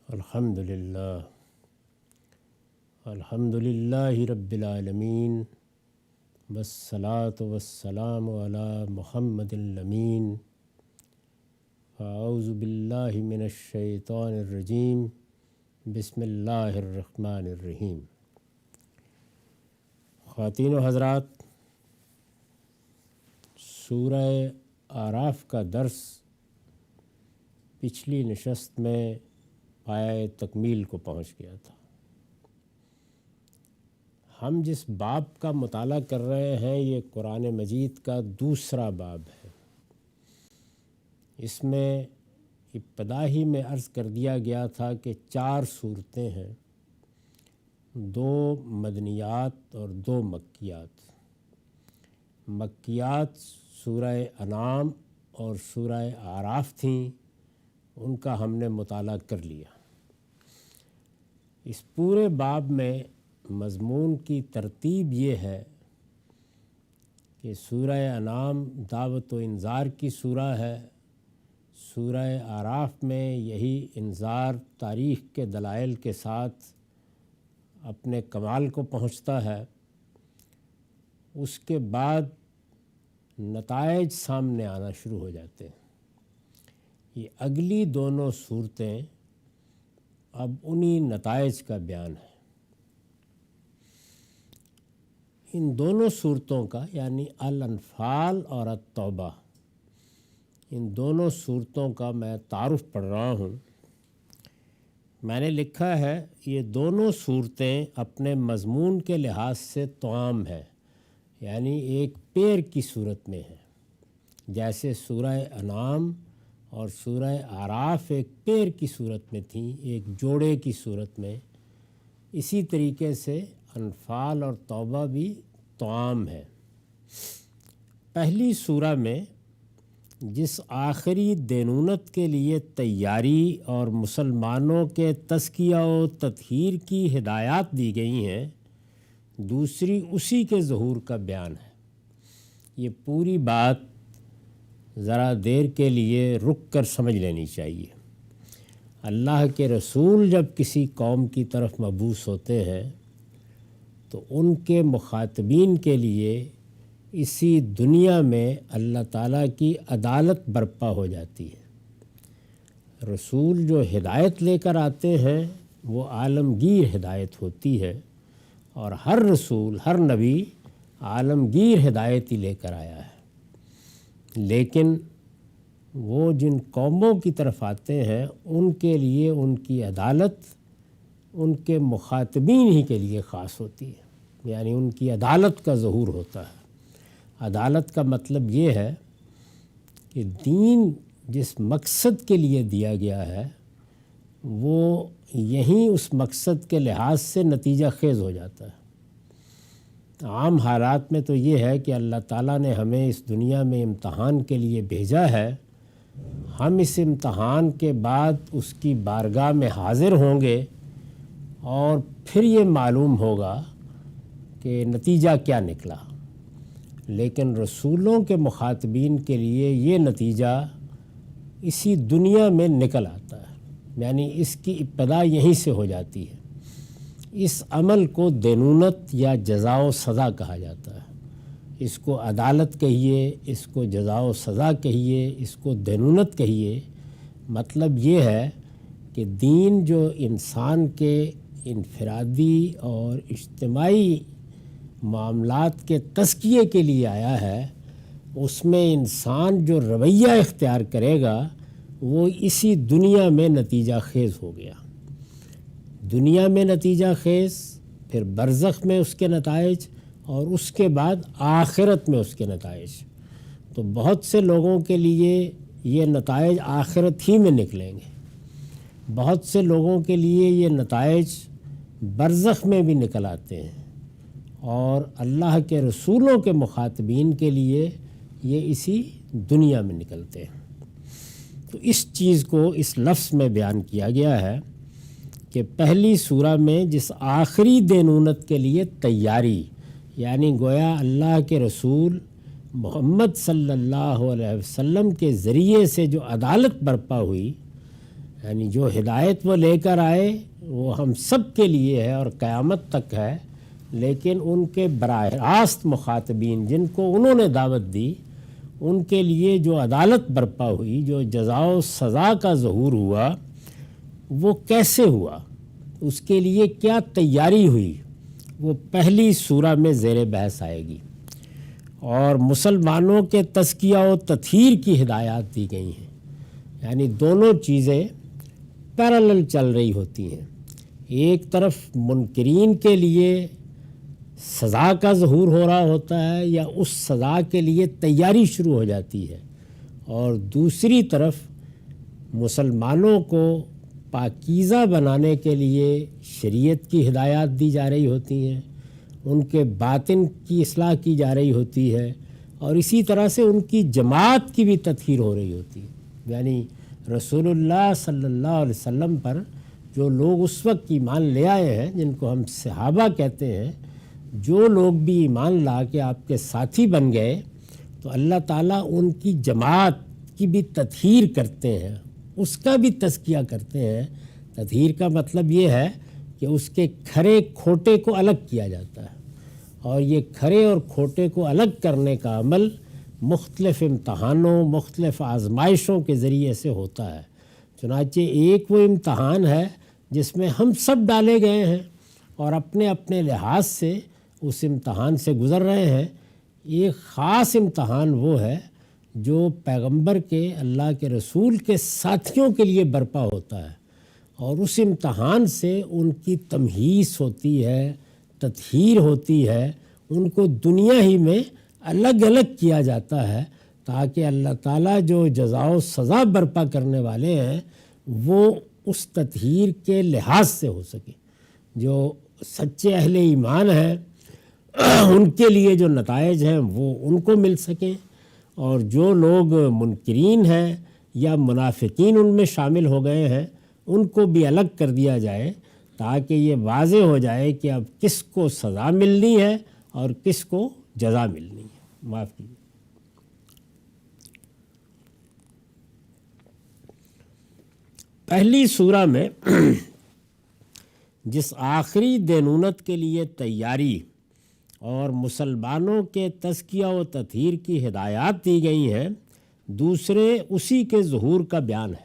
الحمدللہ رب العالمین والصلاة والسلام علی محمد الامین اعوذ باللہ من الشیطان الرجیم بسم اللہ الرحمن الرحیم۔ خواتین و حضرات، سورہ اعراف کا درس پچھلی نشست میں پایۂ تکمیل کو پہنچ گیا تھا۔ ہم جس باب کا مطالعہ کر رہے ہیں یہ قرآن مجید کا دوسرا باب ہے۔ اس میں ابتدا ہی میں عرض کر دیا گیا تھا کہ 4 صورتیں ہیں، 2 مدنیات اور 2 مکیات۔ مکیات سورہ انعام اور سورہ اعراف تھیں، ان کا ہم نے مطالعہ کر لیا۔ اس پورے باب میں مضمون کی ترتیب یہ ہے کہ سورہ انعام دعوت و انذار کی سورہ ہے، سورہ اعراف میں یہی انذار تاریخ کے دلائل کے ساتھ اپنے کمال کو پہنچتا ہے۔ اس کے بعد نتائج سامنے آنا شروع ہو جاتے ہیں۔ یہ اگلی دونوں صورتیں اب انہی نتائج کا بیان ہے۔ ان دونوں صورتوں کا یعنی الانفال اور التوبہ، ان دونوں صورتوں کا میں تعارف پڑھ رہا ہوں۔ میں نے لکھا ہے یہ دونوں صورتیں اپنے مضمون کے لحاظ سے توام ہیں، یعنی ایک پیر کی صورت میں ہیں۔ جیسے سورہ انعام اور سورہ اعراف ایک پیر کی صورت میں تھیں، ایک جوڑے کی صورت میں، اسی طریقے سے انفال اور توبہ بھی توام ہے۔ پہلی سورہ میں جس آخری دینونت کے لیے تیاری اور مسلمانوں کے تزکیہ و تطہیر کی ہدایات دی گئی ہیں، دوسری اسی کے ظہور کا بیان ہے۔ یہ پوری بات ذرا دیر کے لیے رک کر سمجھ لینی چاہیے۔ اللہ کے رسول جب کسی قوم کی طرف مبعوث ہوتے ہیں تو ان کے مخاطبین کے لیے اسی دنیا میں اللہ تعالیٰ کی عدالت برپا ہو جاتی ہے۔ رسول جو ہدایت لے کر آتے ہیں وہ عالمگیر ہدایت ہوتی ہے، اور ہر رسول، ہر نبی عالمگیر ہدایت ہی لے کر آیا ہے۔ لیکن وہ جن قوموں کی طرف آتے ہیں ان کے لیے ان کی عدالت ان کے مخاطبین ہی کے لیے خاص ہوتی ہے، یعنی ان کی عدالت کا ظہور ہوتا ہے۔ عدالت کا مطلب یہ ہے کہ دین جس مقصد کے لیے دیا گیا ہے وہ یہیں اس مقصد کے لحاظ سے نتیجہ خیز ہو جاتا ہے۔ عام حالات میں تو یہ ہے کہ اللہ تعالیٰ نے ہمیں اس دنیا میں امتحان کے لیے بھیجا ہے، ہم اس امتحان کے بعد اس کی بارگاہ میں حاضر ہوں گے اور پھر یہ معلوم ہوگا کہ نتیجہ کیا نکلا۔ لیکن رسولوں کے مخاطبین کے لیے یہ نتیجہ اسی دنیا میں نکل آتا ہے، یعنی اس کی ابتدا یہیں سے ہو جاتی ہے۔ اس عمل کو دینونت یا جزا و سزا کہا جاتا ہے۔ اس کو عدالت کہیے، اس کو جزا و سزا کہیے، اس کو دینونت کہیے۔ مطلب یہ ہے کہ دین جو انسان کے انفرادی اور اجتماعی معاملات کے تزکیے کے لیے آیا ہے، اس میں انسان جو رویہ اختیار کرے گا وہ اسی دنیا میں نتیجہ خیز ہو گیا۔ دنیا میں نتیجہ خیز، پھر برزخ میں اس کے نتائج، اور اس کے بعد آخرت میں اس کے نتائج۔ تو بہت سے لوگوں کے لیے یہ نتائج آخرت ہی میں نکلیں گے، بہت سے لوگوں کے لیے یہ نتائج برزخ میں بھی نکل آتے ہیں، اور اللہ کے رسولوں کے مخاطبین کے لیے یہ اسی دنیا میں نکلتے ہیں۔ تو اس چیز کو اس لفظ میں بیان کیا گیا ہے کہ پہلی سورہ میں جس آخری دینونت کے لیے تیاری، یعنی گویا اللہ کے رسول محمد صلی اللہ علیہ وسلم کے ذریعے سے جو عدالت برپا ہوئی، یعنی جو ہدایت وہ لے کر آئے وہ ہم سب کے لیے ہے اور قیامت تک ہے، لیکن ان کے براہ راست مخاطبین جن کو انہوں نے دعوت دی، ان کے لیے جو عدالت برپا ہوئی، جو جزا و سزا کا ظہور ہوا، وہ کیسے ہوا، اس کے لیے کیا تیاری ہوئی، وہ پہلی سورہ میں زیر بحث آئے گی۔ اور مسلمانوں کے تزکیہ و تطہیر کی ہدایات دی گئی ہیں، یعنی دونوں چیزیں پیرالل چل رہی ہوتی ہیں۔ ایک طرف منکرین کے لیے سزا کا ظہور ہو رہا ہوتا ہے یا اس سزا کے لیے تیاری شروع ہو جاتی ہے، اور دوسری طرف مسلمانوں کو پاکیزہ بنانے کے لیے شریعت کی ہدایات دی جا رہی ہوتی ہیں، ان کے باطن کی اصلاح کی جا رہی ہوتی ہے، اور اسی طرح سے ان کی جماعت کی بھی تطہیر ہو رہی ہوتی ہے۔ یعنی رسول اللہ صلی اللہ علیہ وسلم پر جو لوگ اس وقت ایمان لے آئے ہیں، جن کو ہم صحابہ کہتے ہیں، جو لوگ بھی ایمان لا کے آپ کے ساتھی بن گئے، تو اللہ تعالیٰ ان کی جماعت کی بھی تطہیر کرتے ہیں، اس کا بھی تزکیہ کرتے ہیں۔ تطہیر کا مطلب یہ ہے کہ اس کے کھرے کھوٹے کو الگ کیا جاتا ہے، اور یہ کھرے اور کھوٹے کو الگ کرنے کا عمل مختلف امتحانوں، مختلف آزمائشوں کے ذریعے سے ہوتا ہے۔ چنانچہ ایک وہ امتحان ہے جس میں ہم سب ڈالے گئے ہیں اور اپنے اپنے لحاظ سے اس امتحان سے گزر رہے ہیں۔ ایک خاص امتحان وہ ہے جو پیغمبر کے، اللہ کے رسول کے ساتھیوں کے لیے برپا ہوتا ہے، اور اس امتحان سے ان کی تمہیس ہوتی ہے، تطہیر ہوتی ہے، ان کو دنیا ہی میں الگ الگ کیا جاتا ہے، تاکہ اللہ تعالیٰ جو جزا و سزا برپا کرنے والے ہیں وہ اس تطہیر کے لحاظ سے ہو سکے۔ جو سچے اہل ایمان ہیں ان کے لیے جو نتائج ہیں وہ ان کو مل سکیں، اور جو لوگ منکرین ہیں یا منافقین ان میں شامل ہو گئے ہیں ان کو بھی الگ کر دیا جائے، تاکہ یہ واضح ہو جائے کہ اب کس کو سزا ملنی ہے اور کس کو جزا ملنی ہے۔ معاف کیجیے۔ پہلی سورہ میں جس آخری دینونت کے لیے تیاری اور مسلمانوں کے تزکیہ و تطہیر کی ہدایات دی گئی ہیں، دوسرے اسی کے ظہور کا بیان ہے۔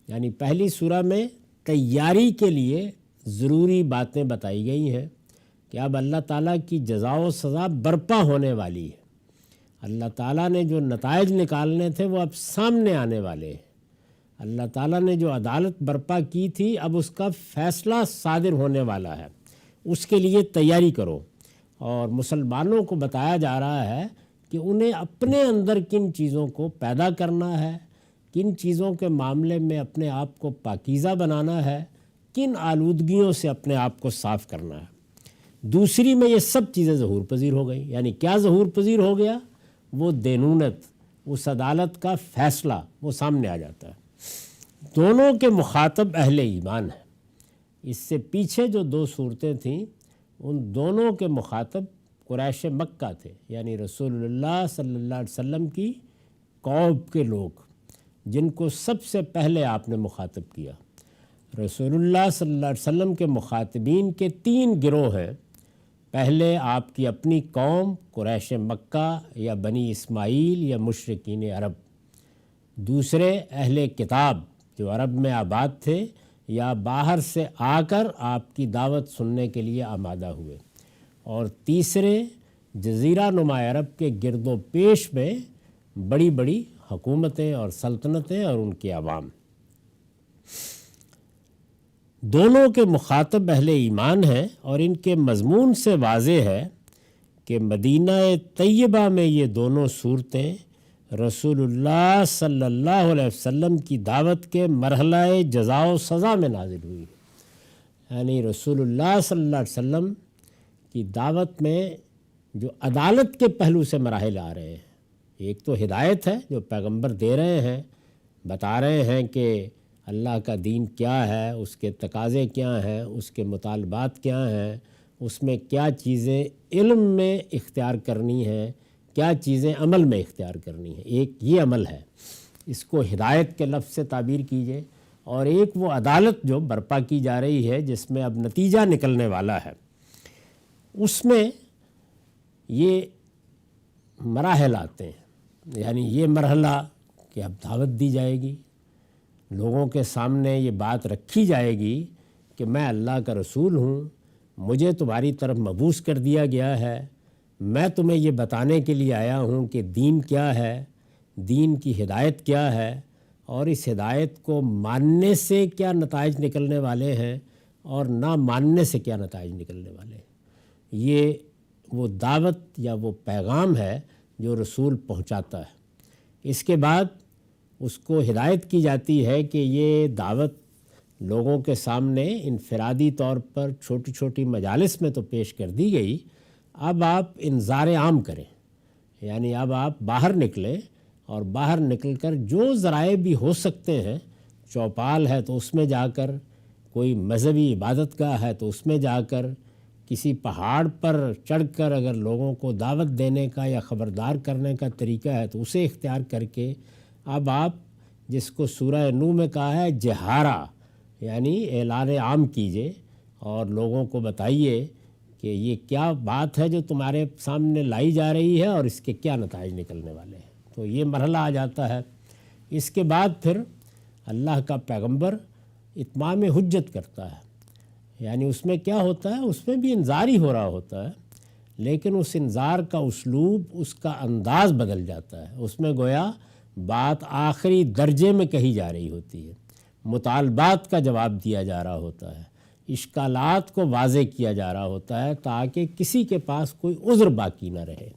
یعنی پہلی سورہ میں تیاری کے لیے ضروری باتیں بتائی گئی ہیں کہ اب اللہ تعالیٰ کی جزا و سزا برپا ہونے والی ہے، اللہ تعالیٰ نے جو نتائج نکالنے تھے وہ اب سامنے آنے والے ہیں، اللہ تعالیٰ نے جو عدالت برپا کی تھی اب اس کا فیصلہ صادر ہونے والا ہے، اس کے لیے تیاری کرو۔ اور مسلمانوں کو بتایا جا رہا ہے کہ انہیں اپنے اندر کن چیزوں کو پیدا کرنا ہے، کن چیزوں کے معاملے میں اپنے آپ کو پاکیزہ بنانا ہے، کن آلودگیوں سے اپنے آپ کو صاف کرنا ہے۔ دوسری میں یہ سب چیزیں ظہور پذیر ہو گئی۔ یعنی کیا ظہور پذیر ہو گیا؟ وہ دینونت، اس عدالت کا فیصلہ وہ سامنے آ جاتا ہے۔ دونوں کے مخاطب اہل ایمان ہیں۔ اس سے پیچھے جو دو صورتیں تھیں ان دونوں کے مخاطب قریش مکہ تھے، یعنی رسول اللہ صلی اللہ علیہ وسلم کی قوم کے لوگ، جن کو سب سے پہلے آپ نے مخاطب کیا۔ رسول اللہ صلی اللہ علیہ وسلم کے مخاطبین کے 3 گروہ ہیں۔ پہلے آپ کی اپنی قوم قریش مکہ یا بنی اسماعیل یا مشرکین عرب، دوسرے اہل کتاب جو عرب میں آباد تھے یا باہر سے آ کر آپ کی دعوت سننے کے لیے آمادہ ہوئے، اور تیسرے جزیرہ نما عرب کے گرد و پیش میں بڑی بڑی حکومتیں اور سلطنتیں اور ان کے عوام۔ دونوں کے مخاطب اہل ایمان ہیں، اور ان کے مضمون سے واضح ہے کہ مدینہ طیبہ میں یہ دونوں صورتیں رسول اللہ صلی اللہ علیہ وسلم کی دعوت کے مرحلہ جزا و سزا میں نازل ہوئی۔ یعنی رسول اللہ صلی اللہ علیہ وسلم کی دعوت میں جو عدالت کے پہلو سے مراحل آ رہے ہیں، ایک تو ہدایت ہے جو پیغمبر دے رہے ہیں، بتا رہے ہیں کہ اللہ کا دین کیا ہے، اس کے تقاضے کیا ہیں، اس کے مطالبات کیا ہیں، اس میں کیا چیزیں علم میں اختیار کرنی ہیں، کیا چیزیں عمل میں اختیار کرنی ہیں۔ ایک یہ عمل ہے، اس کو ہدایت کے لفظ سے تعبیر کیجئے۔ اور ایک وہ عدالت جو برپا کی جا رہی ہے جس میں اب نتیجہ نکلنے والا ہے، اس میں یہ مراحل آتے ہیں۔ یعنی یہ مرحلہ کہ اب دعوت دی جائے گی، لوگوں کے سامنے یہ بات رکھی جائے گی کہ میں اللہ کا رسول ہوں، مجھے تمہاری طرف مبعوث کر دیا گیا ہے، میں تمہیں یہ بتانے کے لیے آیا ہوں کہ دین کیا ہے، دین کی ہدایت کیا ہے، اور اس ہدایت کو ماننے سے کیا نتائج نکلنے والے ہیں اور نہ ماننے سے کیا نتائج نکلنے والے ہیں۔ یہ وہ دعوت یا وہ پیغام ہے جو رسول پہنچاتا ہے۔ اس کے بعد اس کو ہدایت کی جاتی ہے کہ یہ دعوت لوگوں کے سامنے انفرادی طور پر چھوٹی چھوٹی مجالس میں تو پیش کر دی گئی، اب آپ انذار عام کریں، یعنی اب آپ باہر نکلیں اور باہر نکل کر جو ذرائع بھی ہو سکتے ہیں، چوپال ہے تو اس میں جا کر، کوئی مذہبی عبادت گاہ ہے تو اس میں جا کر، کسی پہاڑ پر چڑھ کر اگر لوگوں کو دعوت دینے کا یا خبردار کرنے کا طریقہ ہے تو اسے اختیار کر کے اب آپ جس کو سورہ نوح میں کہا ہے جہارہ، یعنی اعلان عام کیجئے اور لوگوں کو بتائیے کہ یہ کیا بات ہے جو تمہارے سامنے لائی جا رہی ہے اور اس کے کیا نتائج نکلنے والے ہیں۔ تو یہ مرحلہ آ جاتا ہے۔ اس کے بعد پھر اللہ کا پیغمبر اتمام حجت کرتا ہے، یعنی اس میں کیا ہوتا ہے، اس میں بھی انذار ہی ہو رہا ہوتا ہے، لیکن اس انذار کا اسلوب، اس کا انداز بدل جاتا ہے۔ اس میں گویا بات آخری درجے میں کہی جا رہی ہوتی ہے، مطالبات کا جواب دیا جا رہا ہوتا ہے، اشکالات کو واضح کیا جا رہا ہوتا ہے تاکہ کسی کے پاس کوئی عذر باقی نہ رہے۔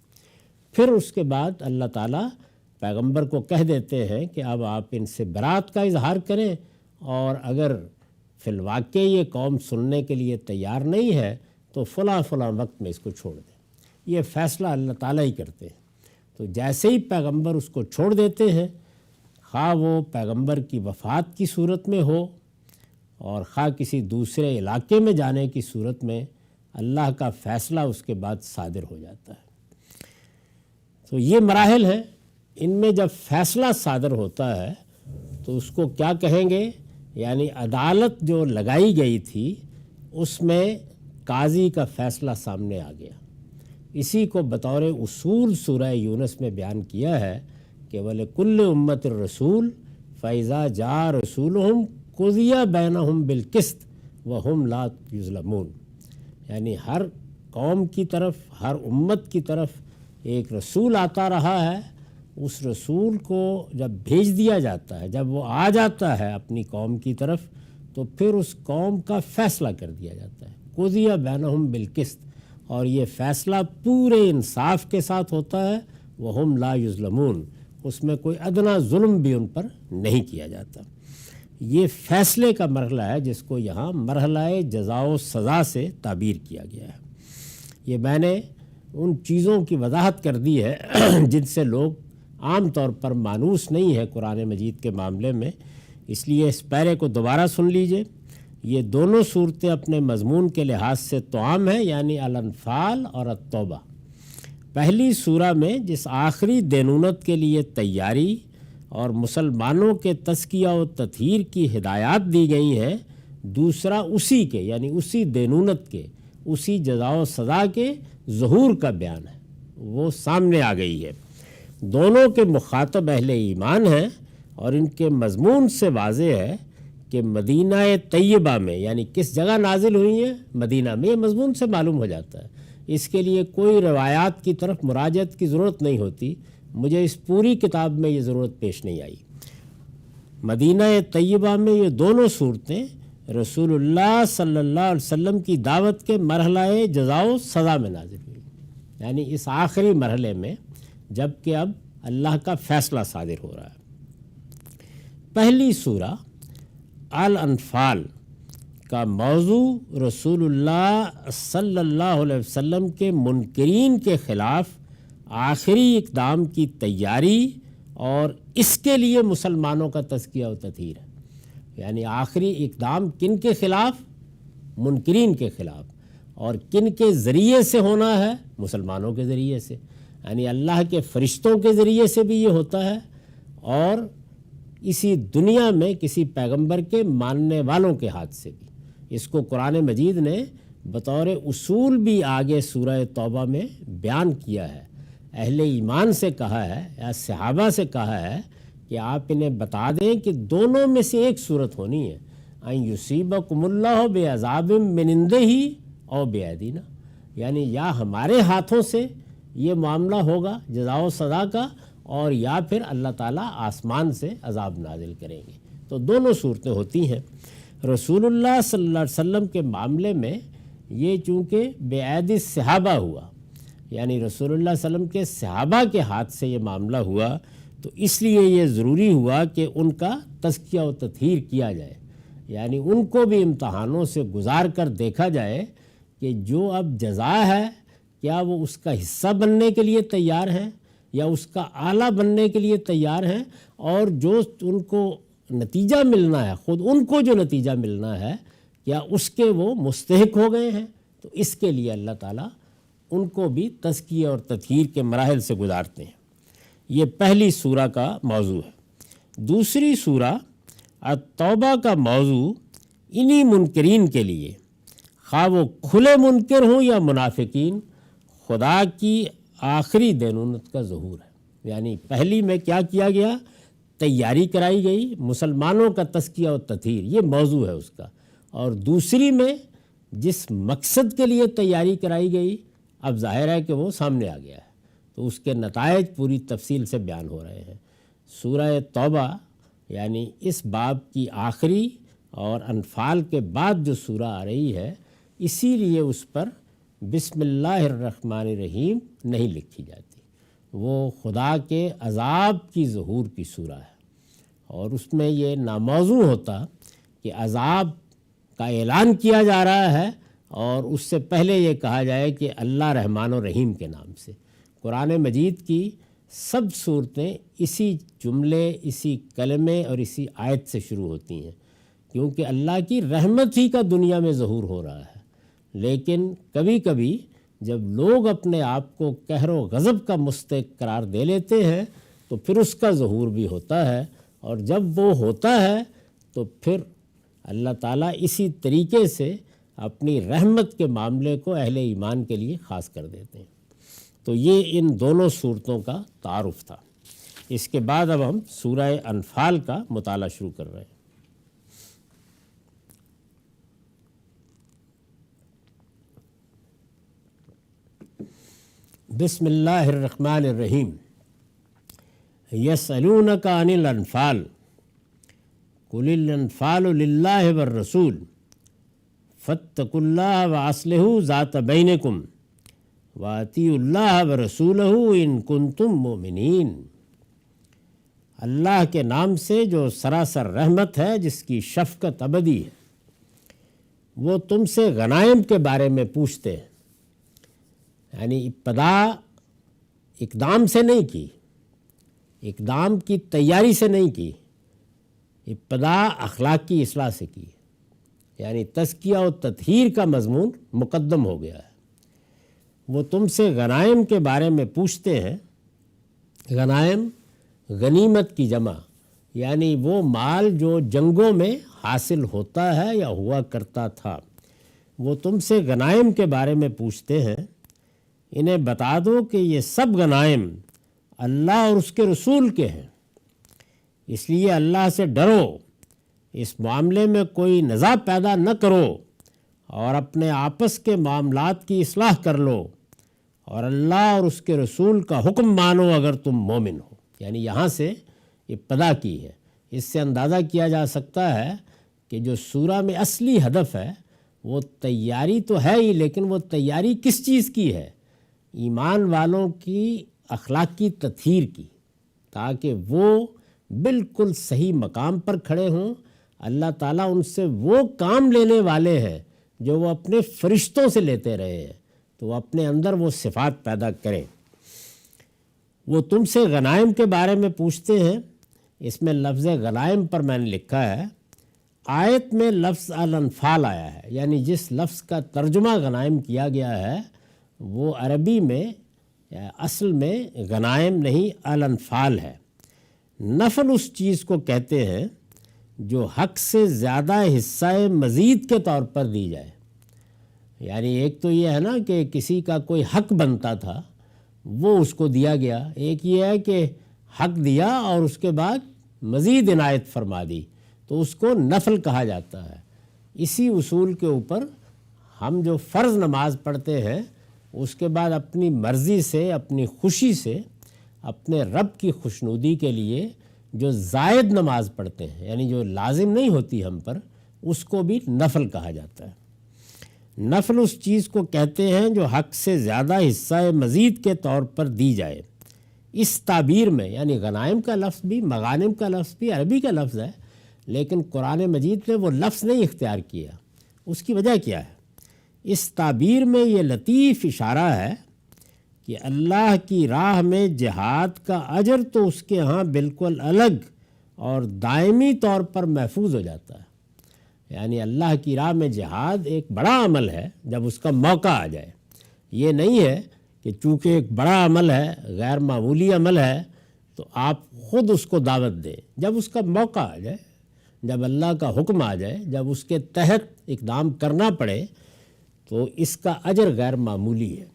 پھر اس کے بعد اللہ تعالیٰ پیغمبر کو کہہ دیتے ہیں کہ اب آپ ان سے برات کا اظہار کریں، اور اگر فی الواقع یہ قوم سننے کے لیے تیار نہیں ہے تو فلاں وقت میں اس کو چھوڑ دیں۔ یہ فیصلہ اللہ تعالیٰ ہی کرتے ہیں۔ تو جیسے ہی پیغمبر اس کو چھوڑ دیتے ہیں، خواہ وہ پیغمبر کی وفات کی صورت میں ہو اور خواہ کسی دوسرے علاقے میں جانے کی صورت میں، اللہ کا فیصلہ اس کے بعد صادر ہو جاتا ہے۔ تو یہ مراحل ہیں۔ ان میں جب فیصلہ صادر ہوتا ہے تو اس کو کیا کہیں گے، یعنی عدالت جو لگائی گئی تھی اس میں قاضی کا فیصلہ سامنے آ گیا۔ اسی کو بطور اصول سورہ یونس میں بیان کیا ہے کہ وَلِكُلِّ أُمَّةٍ الرَّسُولُ فَإِذَا جَاءَ رَسُولُهُمْ قُضِيَ بَيْنَهُمْ بِالْقِسْطِ وَهُمْ لَا يُظْلَمُونَ، یعنی ہر قوم کی طرف، ہر امت کی طرف ایک رسول آتا رہا ہے، اس رسول کو جب بھیج دیا جاتا ہے، جب وہ آ جاتا ہے اپنی قوم کی طرف، تو پھر اس قوم کا فیصلہ کر دیا جاتا ہے، قُضِیَ بَيْنَهُمْ بِالْقِسْطِ، اور یہ فیصلہ پورے انصاف کے ساتھ ہوتا ہے، وَهُمْ لَا يُظْلَمُونَ، اس میں کوئی ادنا ظلم بھی ان پر نہیں کیا جاتا۔ یہ فیصلے کا مرحلہ ہے جس کو یہاں مرحلہ جزا و سزا سے تعبیر کیا گیا ہے۔ یہ میں نے ان چیزوں کی وضاحت کر دی ہے جن سے لوگ عام طور پر مانوس نہیں ہے قرآن مجید کے معاملے میں، اس لیے اس پیرے کو دوبارہ سن لیجئے۔ یہ دونوں صورتیں اپنے مضمون کے لحاظ سے توام ہیں، یعنی الانفال اور التوبہ۔ پہلی سورہ میں جس آخری دینونت کے لیے تیاری اور مسلمانوں کے تزکیہ و تطہیر کی ہدایات دی گئی ہیں، دوسرا اسی کے، یعنی اسی دینونت کے، اسی جزا و سزا کے ظہور کا بیان ہے، وہ سامنے آ گئی ہے۔ دونوں کے مخاطب اہل ایمان ہیں، اور ان کے مضمون سے واضح ہے کہ مدینہ طیبہ میں، یعنی کس جگہ نازل ہوئی ہیں، مدینہ میں، یہ مضمون سے معلوم ہو جاتا ہے۔ اس کے لیے کوئی روایات کی طرف مراجعت کی ضرورت نہیں ہوتی، مجھے اس پوری کتاب میں یہ ضرورت پیش نہیں آئی۔ مدینہ طیبہ میں یہ دونوں صورتیں رسول اللہ صلی اللہ علیہ وسلم کی دعوت کے مرحلہ جزا و سزا میں نازل ہوئی، یعنی اس آخری مرحلے میں، جب کہ اب اللہ کا فیصلہ صادر ہو رہا ہے۔ پہلی سورہ الانفال کا موضوع رسول اللہ صلی اللہ علیہ وسلم کے منکرین کے خلاف آخری اقدام کی تیاری اور اس کے لیے مسلمانوں کا تزکیہ و تطہیر ہے، یعنی آخری اقدام کن کے خلاف، منکرین کے خلاف، اور کن کے ذریعے سے ہونا ہے، مسلمانوں کے ذریعے سے، یعنی اللہ کے فرشتوں کے ذریعے سے بھی یہ ہوتا ہے، اور اسی دنیا میں کسی پیغمبر کے ماننے والوں کے ہاتھ سے بھی۔ اس کو قرآن مجید نے بطور اصول بھی آگے سورہ توبہ میں بیان کیا ہے۔ اہل ایمان سے کہا ہے یا صحابہ سے کہا ہے کہ آپ انہیں بتا دیں کہ دونوں میں سے ایک صورت ہونی ہے، ان یصیبکم اللہ بعذاب من عنده او بایدینا، یعنی یا ہمارے ہاتھوں سے یہ معاملہ ہوگا جزا و سزا کا، اور یا پھر اللہ تعالیٰ آسمان سے عذاب نازل کریں گے۔ تو دونوں صورتیں ہوتی ہیں۔ رسول اللہ صلی اللہ علیہ وسلم کے معاملے میں یہ چونکہ بِایدی صحابہ ہوا، یعنی رسول اللہ صلی اللہ علیہ وسلم کے صحابہ کے ہاتھ سے یہ معاملہ ہوا، تو اس لیے یہ ضروری ہوا کہ ان کا تزکیہ و تطہیر کیا جائے، یعنی ان کو بھی امتحانوں سے گزار کر دیکھا جائے کہ جو اب جزا ہے کیا وہ اس کا حصہ بننے کے لیے تیار ہیں یا اس کا آلہ بننے کے لیے تیار ہیں، اور جو ان کو نتیجہ ملنا ہے، خود ان کو جو نتیجہ ملنا ہے، کیا اس کے وہ مستحق ہو گئے ہیں۔ تو اس کے لیے اللہ تعالیٰ ان کو بھی تزکیہ اور تطہیر کے مراحل سے گزارتے ہیں۔ یہ پہلی سورہ کا موضوع ہے۔ دوسری سورہ التوبہ کا موضوع انہی منکرین کے لیے، خواہ وہ کھلے منکر ہوں یا منافقین، خدا کی آخری دینونت کا ظہور ہے۔ یعنی پہلی میں کیا کیا گیا؟ تیاری کرائی گئی مسلمانوں کا تزکیہ و تطہیر، یہ موضوع ہے اس کا، اور دوسری میں جس مقصد کے لیے تیاری کرائی گئی اب ظاہر ہے کہ وہ سامنے آ گیا ہے، تو اس کے نتائج پوری تفصیل سے بیان ہو رہے ہیں۔ سورہ توبہ یعنی اس باب کی آخری اور انفال کے بعد جو سورہ آ رہی ہے، اسی لیے اس پر بسم اللہ الرحمن الرحیم نہیں لکھی جاتی، وہ خدا کے عذاب کی ظہور کی سورہ ہے، اور اس میں یہ ناموضوع ہوتا کہ عذاب کا اعلان کیا جا رہا ہے اور اس سے پہلے یہ کہا جائے کہ اللہ رحمان و رحیم کے نام سے۔ قرآن مجید کی سب صورتیں اسی جملے، اسی کلمے اور اسی آیت سے شروع ہوتی ہیں، کیونکہ اللہ کی رحمت ہی کا دنیا میں ظہور ہو رہا ہے۔ لیکن کبھی کبھی جب لوگ اپنے آپ کو قہر و غضب کا مستحق قرار دے لیتے ہیں تو پھر اس کا ظہور بھی ہوتا ہے، اور جب وہ ہوتا ہے تو پھر اللہ تعالیٰ اسی طریقے سے اپنی رحمت کے معاملے کو اہل ایمان کے لیے خاص کر دیتے ہیں۔ تو یہ ان دونوں صورتوں کا تعارف تھا۔ اس کے بعد اب ہم سورہ انفال کا مطالعہ شروع کر رہے ہیں۔ بسم اللہ الرحمن الرحیم۔ یسألونک عن الانفال قل الانفال للہ والرسول فاتقوا اللہ واصلحوا ذات بینکم واطیعوا اللہ ورسولہ ان کنتم مؤمنین۔ اللہ کے نام سے جو سراسر رحمت ہے، جس کی شفقت ابدی ہے، وہ تم سے غنائم کے بارے میں پوچھتے ہیں، یعنی ابتدا اقدام سے نہیں کی، اقدام کی تیاری سے نہیں کی، ابتدا اخلاق کی اصلاح سے کی، یعنی تزکیہ و تطہیر کا مضمون مقدم ہو گیا ہے۔ وہ تم سے غنائم کے بارے میں پوچھتے ہیں۔ غنائم غنیمت کی جمع، یعنی وہ مال جو جنگوں میں حاصل ہوتا ہے یا ہوا کرتا تھا۔ وہ تم سے غنائم کے بارے میں پوچھتے ہیں، انہیں بتا دو کہ یہ سب غنائم اللہ اور اس کے رسول کے ہیں، اس لیے اللہ سے ڈرو، اس معاملے میں کوئی نزاع پیدا نہ کرو، اور اپنے آپس کے معاملات کی اصلاح کر لو، اور اللہ اور اس کے رسول کا حکم مانو اگر تم مومن ہو۔ یعنی یہاں سے ابتدا کی ہے۔ اس سے اندازہ کیا جا سکتا ہے کہ جو سورہ میں اصلی ہدف ہے وہ تیاری تو ہے ہی، لیکن وہ تیاری کس چیز کی ہے؟ ایمان والوں کی اخلاقی تطہیر کی، تاکہ وہ بالکل صحیح مقام پر کھڑے ہوں۔ اللہ تعالیٰ ان سے وہ کام لینے والے ہیں جو وہ اپنے فرشتوں سے لیتے رہے ہیں، تو وہ اپنے اندر وہ صفات پیدا کریں۔ وہ تم سے غنائم کے بارے میں پوچھتے ہیں، اس میں لفظ غنائم پر میں نے لکھا ہے، آیت میں لفظ الانفال آیا ہے، یعنی جس لفظ کا ترجمہ غنائم کیا گیا ہے وہ عربی میں اصل میں غنائم نہیں الانفال ہے۔ نفل اس چیز کو کہتے ہیں جو حق سے زیادہ حصہ مزید کے طور پر دی جائے. یعنی ایک تو یہ ہے نا کہ کسی کا کوئی حق بنتا تھا وہ اس کو دیا گیا، ایک یہ ہے کہ حق دیا اور اس کے بعد مزید عنایت فرما دی، تو اس کو نفل کہا جاتا ہے. اسی اصول کے اوپر ہم جو فرض نماز پڑھتے ہیں اس کے بعد اپنی مرضی سے، اپنی خوشی سے، اپنے رب کی خوشنودی کے لیے جو زائد نماز پڑھتے ہیں، یعنی جو لازم نہیں ہوتی ہم پر، اس کو بھی نفل کہا جاتا ہے. نفل اس چیز کو کہتے ہیں جو حق سے زیادہ حصہ مزید کے طور پر دی جائے. اس تعبیر میں یعنی غنائم کا لفظ بھی، مغانم کا لفظ بھی عربی کا لفظ ہے، لیکن قرآن مجید نے وہ لفظ نہیں اختیار کیا. اس کی وجہ کیا ہے؟ اس تعبیر میں یہ لطیف اشارہ ہے کہ اللہ کی راہ میں جہاد کا اجر تو اس کے ہاں بالکل الگ اور دائمی طور پر محفوظ ہو جاتا ہے. یعنی اللہ کی راہ میں جہاد ایک بڑا عمل ہے جب اس کا موقع آ جائے. یہ نہیں ہے کہ چونکہ ایک بڑا عمل ہے، غیر معمولی عمل ہے، تو آپ خود اس کو دعوت دیں. جب اس کا موقع آ جائے، جب اللہ کا حکم آ جائے، جب اس کے تحت اقدام کرنا پڑے، تو اس کا اجر غیر معمولی ہے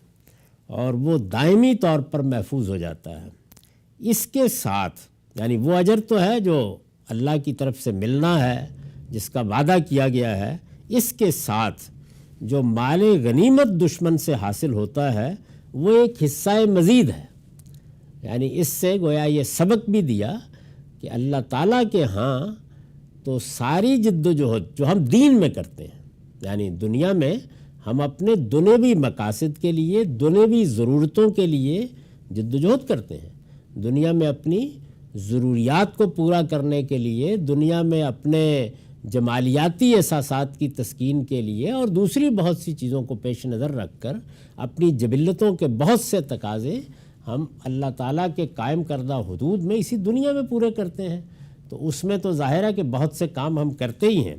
اور وہ دائمی طور پر محفوظ ہو جاتا ہے. اس کے ساتھ یعنی وہ اجر تو ہے جو اللہ کی طرف سے ملنا ہے، جس کا وعدہ کیا گیا ہے، اس کے ساتھ جو مال غنیمت دشمن سے حاصل ہوتا ہے وہ ایک حصہ مزید ہے. یعنی اس سے گویا یہ سبق بھی دیا کہ اللہ تعالیٰ کے ہاں تو ساری جد و جہد جو ہم دین میں کرتے ہیں، یعنی دنیا میں ہم اپنے دنیوی مقاصد کے لیے، دنیوی ضرورتوں کے لیے جد و جہد کرتے ہیں، دنیا میں اپنی ضروریات کو پورا کرنے کے لیے، دنیا میں اپنے جمالیاتی احساسات کی تسکین کے لیے اور دوسری بہت سی چیزوں کو پیش نظر رکھ کر اپنی جبلتوں کے بہت سے تقاضے ہم اللہ تعالیٰ کے قائم کردہ حدود میں اسی دنیا میں پورے کرتے ہیں. تو اس میں تو ظاہر ہے کہ بہت سے کام ہم کرتے ہی ہیں،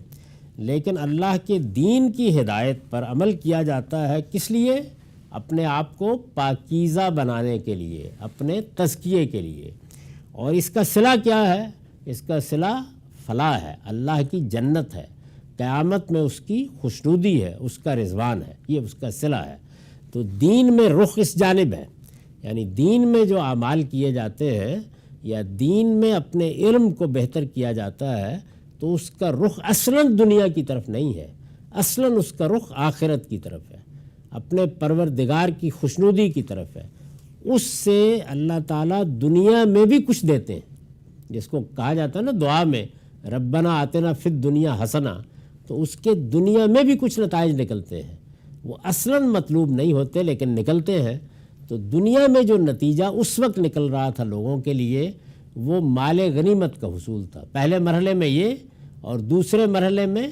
لیکن اللہ کے دین کی ہدایت پر عمل کیا جاتا ہے. کس لیے؟ اپنے آپ کو پاکیزہ بنانے کے لیے، اپنے تزکیے کے لیے. اور اس کا صلہ کیا ہے؟ اس کا صلہ فلاح ہے، اللہ کی جنت ہے، قیامت میں اس کی خوشنودی ہے، اس کا رضوان ہے، یہ اس کا صلہ ہے. تو دین میں رخ اس جانب ہے، یعنی دین میں جو اعمال کیے جاتے ہیں یا دین میں اپنے علم کو بہتر کیا جاتا ہے تو اس کا رخ اصلاً دنیا کی طرف نہیں ہے، اصلاً اس کا رخ آخرت کی طرف ہے، اپنے پروردگار کی خوشنودی کی طرف ہے. اس سے اللہ تعالیٰ دنیا میں بھی کچھ دیتے ہیں، جس کو کہا جاتا ہے نا دعا میں ربنا آتنا فی الدنیا حسنہ، تو اس کے دنیا میں بھی کچھ نتائج نکلتے ہیں. وہ اصلاً مطلوب نہیں ہوتے لیکن نکلتے ہیں. تو دنیا میں جو نتیجہ اس وقت نکل رہا تھا لوگوں کے لیے وہ مال غنیمت کا حصول تھا. پہلے مرحلے میں یہ، اور دوسرے مرحلے میں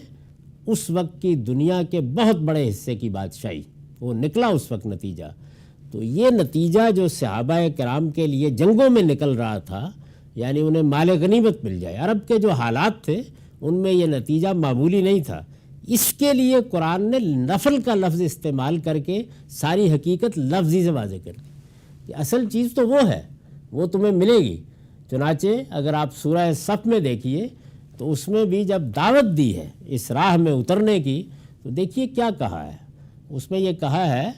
اس وقت کی دنیا کے بہت بڑے حصے کی بادشاہی، وہ نکلا اس وقت نتیجہ. تو یہ نتیجہ جو صحابہ کرام کے لیے جنگوں میں نکل رہا تھا، یعنی انہیں مال غنیمت مل جائے، عرب کے جو حالات تھے ان میں یہ نتیجہ معمولی نہیں تھا. اس کے لیے قرآن نے نفل کا لفظ استعمال کر کے ساری حقیقت لفظی سے واضح کر دی کہ اصل چیز تو وہ ہے، وہ تمہیں ملے گی. چنانچہ اگر آپ سورہ صف میں دیکھیے تو اس میں بھی جب دعوت دی ہے اس راہ میں اترنے کی تو دیکھیے کیا کہا ہے. اس میں یہ کہا ہے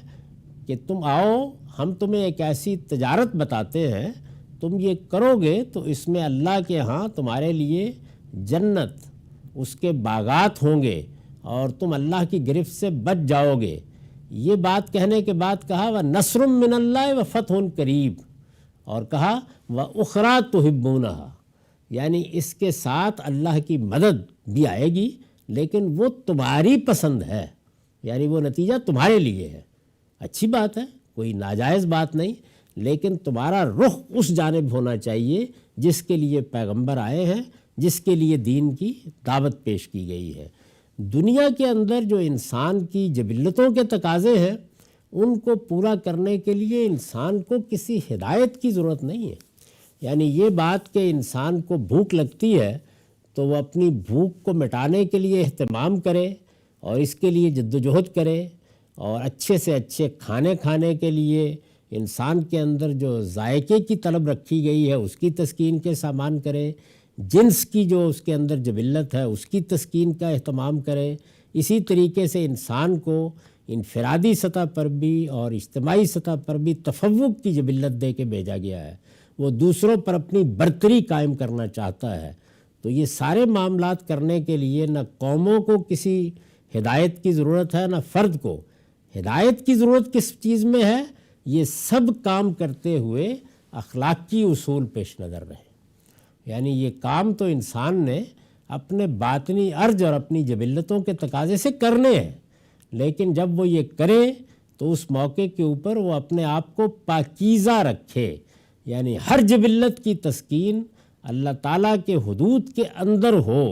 کہ تم آؤ، ہم تمہیں ایک ایسی تجارت بتاتے ہیں، تم یہ کرو گے تو اس میں اللہ کے ہاں تمہارے لیے جنت، اس کے باغات ہوں گے اور تم اللہ کی گرفت سے بچ جاؤ گے. یہ بات کہنے کے بعد کہا وَنَصْرٌ مِّنَ اللَّهِ وَفَتْحٌ قَرِیب، اور کہا وَأُخْرَىٰ تُحِبُّونَهَا، یعنی اس کے ساتھ اللہ کی مدد بھی آئے گی لیکن وہ تمہاری پسند ہے، یعنی وہ نتیجہ تمہارے لیے ہے. اچھی بات ہے، کوئی ناجائز بات نہیں، لیکن تمہارا رخ اس جانب ہونا چاہیے جس کے لیے پیغمبر آئے ہیں، جس کے لیے دین کی دعوت پیش کی گئی ہے. دنیا کے اندر جو انسان کی جبلتوں کے تقاضے ہیں ان کو پورا کرنے کے لیے انسان کو کسی ہدایت کی ضرورت نہیں ہے. یعنی یہ بات کہ انسان کو بھوک لگتی ہے تو وہ اپنی بھوک کو مٹانے کے لیے اہتمام کرے اور اس کے لیے جد و جہد کرے اور اچھے سے اچھے کھانے کھانے کے لیے انسان کے اندر جو ذائقے کی طلب رکھی گئی ہے اس کی تسکین کے سامان کرے، جنس کی جو اس کے اندر جبلت ہے اس کی تسکین کا اہتمام کرے۔ اسی طریقے سے انسان کو انفرادی سطح پر بھی اور اجتماعی سطح پر بھی تفوق کی جبلت دے کے بھیجا گیا ہے، وہ دوسروں پر اپنی برتری قائم کرنا چاہتا ہے۔ تو یہ سارے معاملات کرنے کے لیے نہ قوموں کو کسی ہدایت کی ضرورت ہے، نہ فرد کو۔ ہدایت کی ضرورت کس چیز میں ہے؟ یہ سب کام کرتے ہوئے اخلاقی اصول پیش نظر رہے، یعنی یہ کام تو انسان نے اپنے باطنی ارج اور اپنی جبلتوں کے تقاضے سے کرنے ہیں، لیکن جب وہ یہ کرے تو اس موقع کے اوپر وہ اپنے آپ کو پاکیزہ رکھے، یعنی ہر جبلت کی تسکین اللہ تعالیٰ کے حدود کے اندر ہو۔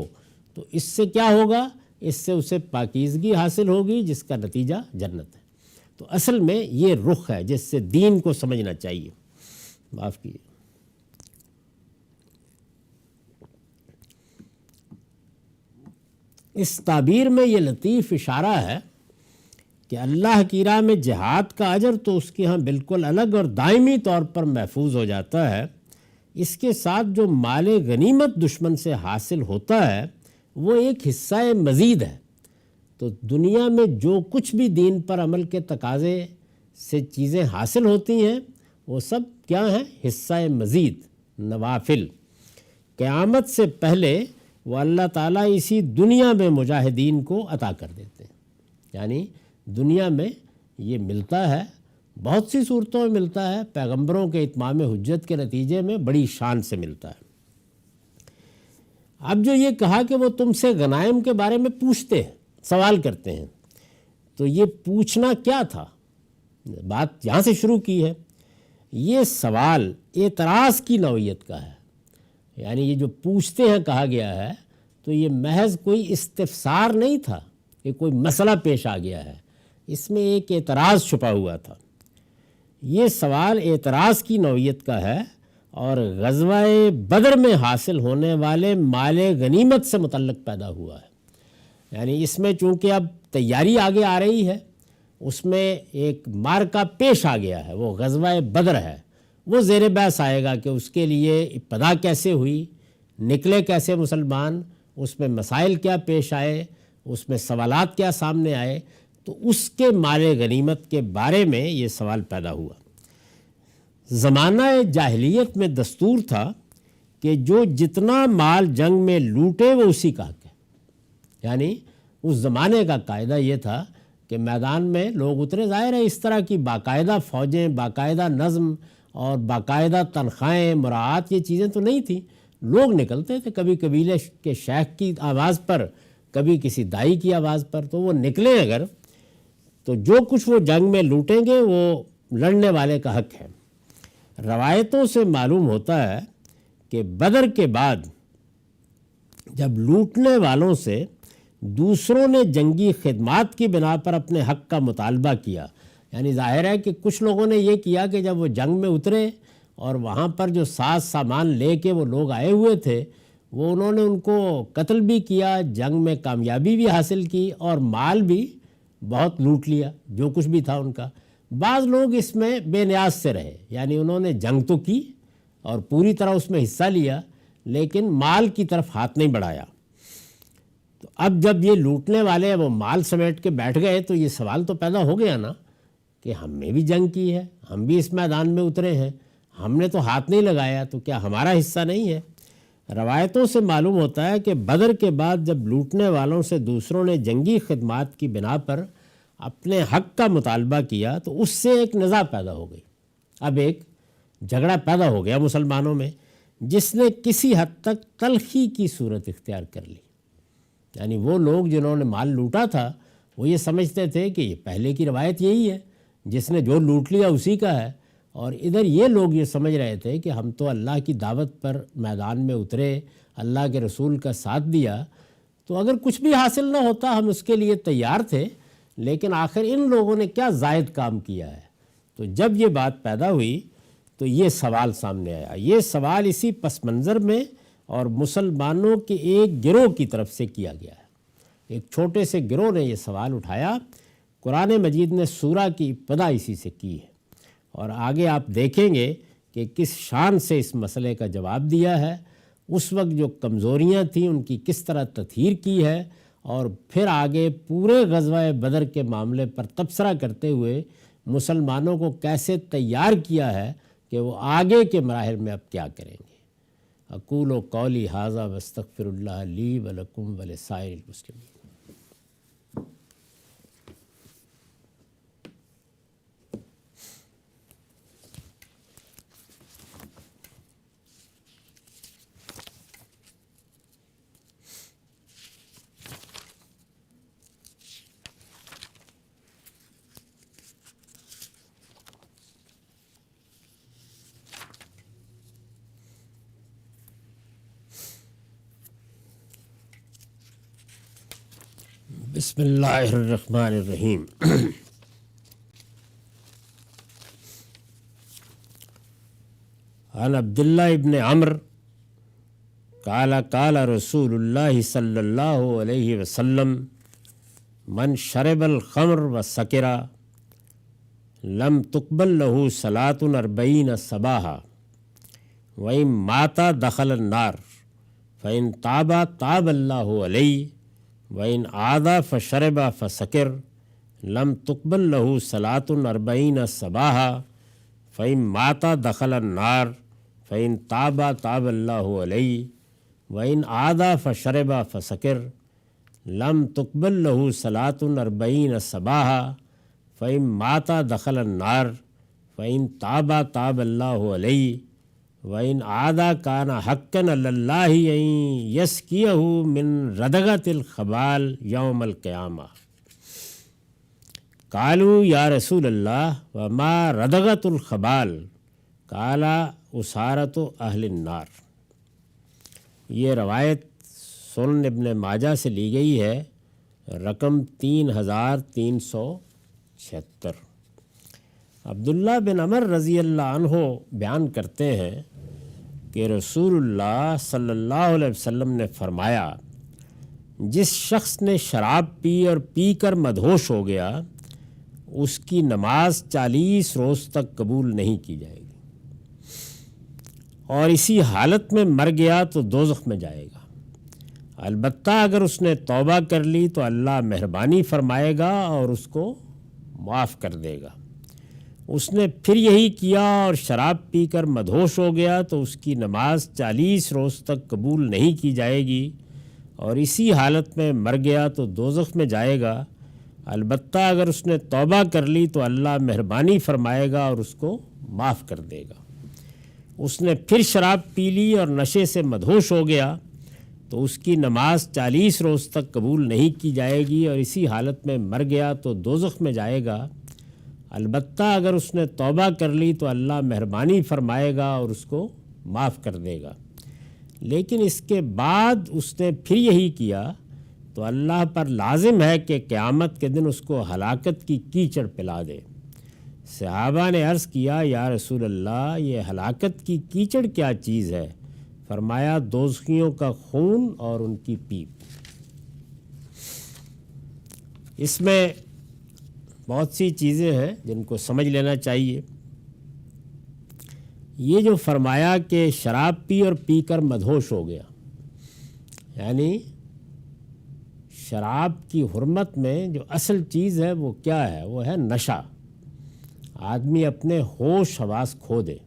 تو اس سے کیا ہوگا؟ اس سے اسے پاکیزگی حاصل ہوگی، جس کا نتیجہ جنت ہے۔ تو اصل میں یہ رخ ہے جس سے دین کو سمجھنا چاہیے۔ معاف کیجیے۔ اس تعبیر میں یہ لطیف اشارہ ہے کہ اللہ کی راہ میں جہاد کا اجر تو اس کے ہاں بالکل الگ اور دائمی طور پر محفوظ ہو جاتا ہے، اس کے ساتھ جو مال غنیمت دشمن سے حاصل ہوتا ہے وہ ایک حصہ مزید ہے۔ تو دنیا میں جو کچھ بھی دین پر عمل کے تقاضے سے چیزیں حاصل ہوتی ہیں وہ سب کیا ہیں؟ حصہ مزید، نوافل۔ قیامت سے پہلے وہ اللہ تعالیٰ اسی دنیا میں مجاہدین کو عطا کر دیتے ہیں، یعنی دنیا میں یہ ملتا ہے، بہت سی صورتوں میں ملتا ہے، پیغمبروں کے اتمام حجت کے نتیجے میں بڑی شان سے ملتا ہے۔ اب جو یہ کہا کہ وہ تم سے غنائم کے بارے میں پوچھتے ہیں، سوال کرتے ہیں، تو یہ پوچھنا کیا تھا؟ بات یہاں سے شروع کی ہے۔ یہ سوال اعتراض کی نوعیت کا ہے، یعنی یہ جو پوچھتے ہیں کہا گیا ہے تو یہ محض کوئی استفسار نہیں تھا کہ کوئی مسئلہ پیش آ گیا ہے، اس میں ایک اعتراض چھپا ہوا تھا۔ یہ سوال اعتراض کی نوعیت کا ہے اور غزوہ بدر میں حاصل ہونے والے مال غنیمت سے متعلق پیدا ہوا ہے، یعنی اس میں چونکہ اب تیاری آگے آ رہی ہے، اس میں ایک مارکہ پیش آ گیا ہے، وہ غزوہ بدر ہے، وہ زیر بحث آئے گا کہ اس کے لیے ابتدا کیسے ہوئی، نکلے کیسے مسلمان، اس میں مسائل کیا پیش آئے، اس میں سوالات کیا سامنے آئے، تو اس کے مال غنیمت کے بارے میں یہ سوال پیدا ہوا۔ زمانہ جاہلیت میں دستور تھا کہ جو جتنا مال جنگ میں لوٹے وہ اسی کا حق ہے، یعنی اس زمانے کا قاعدہ یہ تھا کہ میدان میں لوگ اترے، ظاہر ہے اس طرح کی باقاعدہ فوجیں، باقاعدہ نظم اور باقاعدہ تنخواہیں، مراعات، یہ چیزیں تو نہیں تھیں، لوگ نکلتے تھے، کبھی قبیلے کے شیخ کی آواز پر، کبھی کسی دائی کی آواز پر، تو وہ نکلیں اگر تو جو کچھ وہ جنگ میں لوٹیں گے وہ لڑنے والے کا حق ہے۔ روایتوں سے معلوم ہوتا ہے کہ بدر کے بعد جب لوٹنے والوں سے دوسروں نے جنگی خدمات کی بنا پر اپنے حق کا مطالبہ کیا، یعنی ظاہر ہے کہ کچھ لوگوں نے یہ کیا کہ جب وہ جنگ میں اترے اور وہاں پر جو ساز سامان لے کے وہ لوگ آئے ہوئے تھے وہ انہوں نے ان کو قتل بھی کیا، جنگ میں کامیابی بھی حاصل کی اور مال بھی بہت لوٹ لیا، جو کچھ بھی تھا ان کا۔ بعض لوگ اس میں بے نیاز سے رہے، یعنی انہوں نے جنگ تو کی اور پوری طرح اس میں حصہ لیا لیکن مال کی طرف ہاتھ نہیں بڑھایا۔ تو اب جب یہ لوٹنے والے وہ مال سمیٹ کے بیٹھ گئے تو یہ سوال تو پیدا ہو گیا نا کہ ہم نے بھی جنگ کی ہے، ہم بھی اس میدان میں اترے ہیں، ہم نے تو ہاتھ نہیں لگایا، تو کیا ہمارا حصہ نہیں ہے؟ روایتوں سے معلوم ہوتا ہے کہ بدر کے بعد جب لوٹنے والوں سے دوسروں نے جنگی خدمات کی بنا پر اپنے حق کا مطالبہ کیا تو اس سے ایک نزاع پیدا ہو گئی، اب ایک جھگڑا پیدا ہو گیا مسلمانوں میں، جس نے کسی حد تک تلخی کی صورت اختیار کر لی۔ یعنی وہ لوگ جنہوں نے مال لوٹا تھا وہ یہ سمجھتے تھے کہ یہ پہلے کی روایت یہی ہے، جس نے جو لوٹ لیا اسی کا ہے، اور ادھر یہ لوگ یہ سمجھ رہے تھے کہ ہم تو اللہ کی دعوت پر میدان میں اترے، اللہ کے رسول کا ساتھ دیا، تو اگر کچھ بھی حاصل نہ ہوتا ہم اس کے لیے تیار تھے، لیکن آخر ان لوگوں نے کیا زائد کام کیا ہے۔ تو جب یہ بات پیدا ہوئی تو یہ سوال سامنے آیا۔ یہ سوال اسی پس منظر میں اور مسلمانوں کے ایک گروہ کی طرف سے کیا گیا ہے، ایک چھوٹے سے گروہ نے یہ سوال اٹھایا۔ قرآن مجید نے سورہ کی ابتدا اسی سے کی ہے اور آگے آپ دیکھیں گے کہ کس شان سے اس مسئلے کا جواب دیا ہے، اس وقت جو کمزوریاں تھیں ان کی کس طرح تطہیر کی ہے، اور پھر آگے پورے غزوہ بدر کے معاملے پر تبصرہ کرتے ہوئے مسلمانوں کو کیسے تیار کیا ہے کہ وہ آگے کے مراحل میں اب کیا کریں گے۔ اقول قولی ھذا واستغفر اللہ لی ولکم ولسائر المسلمین۔ بسم اللہ الرحمن الرحیم۔ عن عبداللہ ابن عمر قال قال رسول اللہ صلی اللہ علیہ وسلم من شرب الخمر وسکر لم تقبل له صلاة 40 صباحا وإن مات دخل النار فإن تاب تاب اللہ علیہ وإن عاد فشرب فسکر لم تقبل له صلاة 40 صباحا فإن مات دخل النار فإن تاب تاب اللہ علیہ وإن عاد فشرب فسکر لم تقبل له صلاة 40 صباحا فإن مات دخل النار فإن تاب تاب اللہ علیہ وإن عاد كان حقا علی اللہ ان یسقیہ من ردغۃ الخبال یوم القیامہ۔ قالوا یا رسول اللہ وما ردغۃ الخبال؟ قال اسارۃ اہل النار۔ یہ روایت سنن ابن ماجہ سے لی گئی ہے، رقم 3376۔ عبداللہ بن عمر رضی اللہ عنہ بیان کرتے ہیں کہ رسول اللہ صلی اللہ علیہ وسلم نے فرمایا، جس شخص نے شراب پی اور پی کر مدہوش ہو گیا اس کی نماز 40 روز تک قبول نہیں کی جائے گی، اور اسی حالت میں مر گیا تو دوزخ میں جائے گا۔ البتہ اگر اس نے توبہ کر لی تو اللہ مہربانی فرمائے گا اور اس کو معاف کر دے گا۔ اس نے پھر یہی کیا اور شراب پی کر مدہوش ہو گیا تو اس کی نماز 40 روز تک قبول نہیں کی جائے گی، اور اسی حالت میں مر گیا تو دوزخ میں جائے گا۔ البتہ اگر اس نے توبہ کر لی تو اللہ مہربانی فرمائے گا اور اس کو معاف کر دے گا۔ اس نے پھر شراب پی لی اور نشے سے مدہوش ہو گیا تو اس کی نماز 40 روز تک قبول نہیں کی جائے گی، اور اسی حالت میں مر گیا تو دوزخ میں جائے گا۔ البتہ اگر اس نے توبہ کر لی تو اللہ مہربانی فرمائے گا اور اس کو معاف کر دے گا۔ لیکن اس کے بعد اس نے پھر یہی کیا تو اللہ پر لازم ہے کہ قیامت کے دن اس کو ہلاکت کی کیچڑ پلا دے۔ صحابہ نے عرض کیا، یا رسول اللہ یہ ہلاکت کی کیچڑ کیا چیز ہے؟ فرمایا، دوزخیوں کا خون اور ان کی پیپ۔ اس میں بہت سی چیزیں ہیں جن کو سمجھ لینا چاہیے۔ یہ جو فرمایا کہ شراب پی اور پی کر مدہوش ہو گیا، یعنی شراب کی حرمت میں جو اصل چیز ہے وہ کیا ہے؟ وہ ہے نشہ۔ آدمی اپنے ہوش حواس کھو دے۔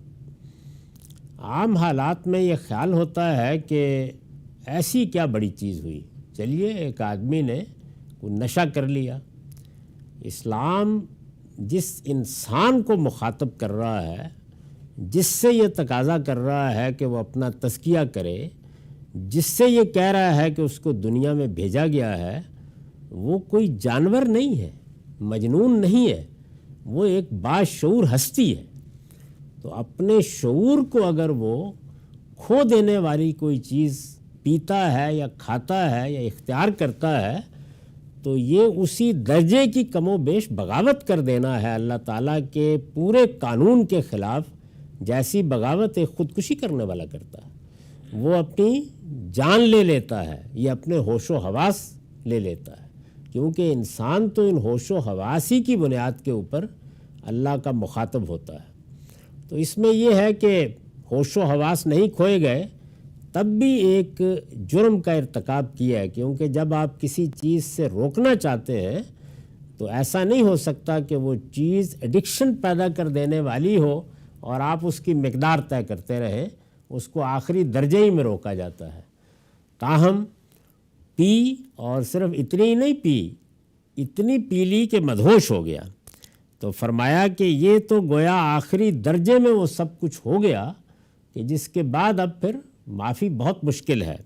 عام حالات میں یہ خیال ہوتا ہے کہ ایسی کیا بڑی چیز ہوئی، چلیے ایک آدمی نے کوئی نشہ کر لیا۔ اسلام جس انسان کو مخاطب کر رہا ہے، جس سے یہ تقاضا کر رہا ہے کہ وہ اپنا تزکیہ کرے، جس سے یہ کہہ رہا ہے کہ اس کو دنیا میں بھیجا گیا ہے، وہ کوئی جانور نہیں ہے، مجنون نہیں ہے، وہ ایک باشعور ہستی ہے۔ تو اپنے شعور کو اگر وہ کھو دینے والی کوئی چیز پیتا ہے یا کھاتا ہے یا اختیار کرتا ہے تو یہ اسی درجے کی کم و بیش بغاوت کر دینا ہے اللہ تعالیٰ کے پورے قانون کے خلاف، جیسی بغاوت ایک خودکشی کرنے والا کرتا ہے۔ وہ اپنی جان لے لیتا ہے، یہ اپنے ہوش و حواس لے لیتا ہے، کیونکہ انسان تو ان ہوش و حواس ہی کی بنیاد کے اوپر اللہ کا مخاطب ہوتا ہے۔ تو اس میں یہ ہے کہ ہوش و حواس نہیں کھوئے گئے تب بھی ایک جرم کا ارتکاب کیا ہے، کیونکہ جب آپ کسی چیز سے روکنا چاہتے ہیں تو ایسا نہیں ہو سکتا کہ وہ چیز ایڈکشن پیدا کر دینے والی ہو اور آپ اس کی مقدار طے کرتے رہیں، اس کو آخری درجے ہی میں روکا جاتا ہے۔ تاہم پی اور صرف اتنی ہی نہیں پی، اتنی پی لی کہ مدہوش ہو گیا، تو فرمایا کہ یہ تو گویا آخری درجے میں وہ سب کچھ ہو گیا کہ جس کے بعد اب پھر معافی بہت مشکل ہے۔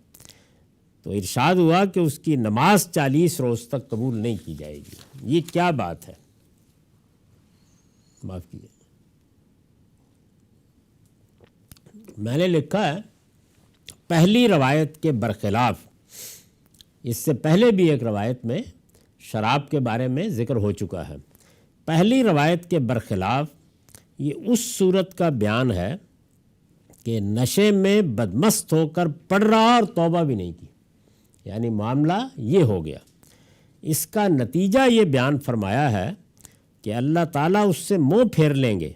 تو ارشاد ہوا کہ اس کی نماز 40 روز تک قبول نہیں کی جائے گی۔ یہ کیا بات ہے؟ معاف کیجیے، میں نے لکھا ہے پہلی روایت کے برخلاف، اس سے پہلے بھی ایک روایت میں شراب کے بارے میں ذکر ہو چکا ہے، پہلی روایت کے برخلاف یہ اس صورت کا بیان ہے کہ نشے میں بدمست ہو کر پڑ رہا اور توبہ بھی نہیں کی، یعنی معاملہ یہ ہو گیا۔ اس کا نتیجہ یہ بیان فرمایا ہے کہ اللہ تعالیٰ اس سے منہ پھیر لیں گے،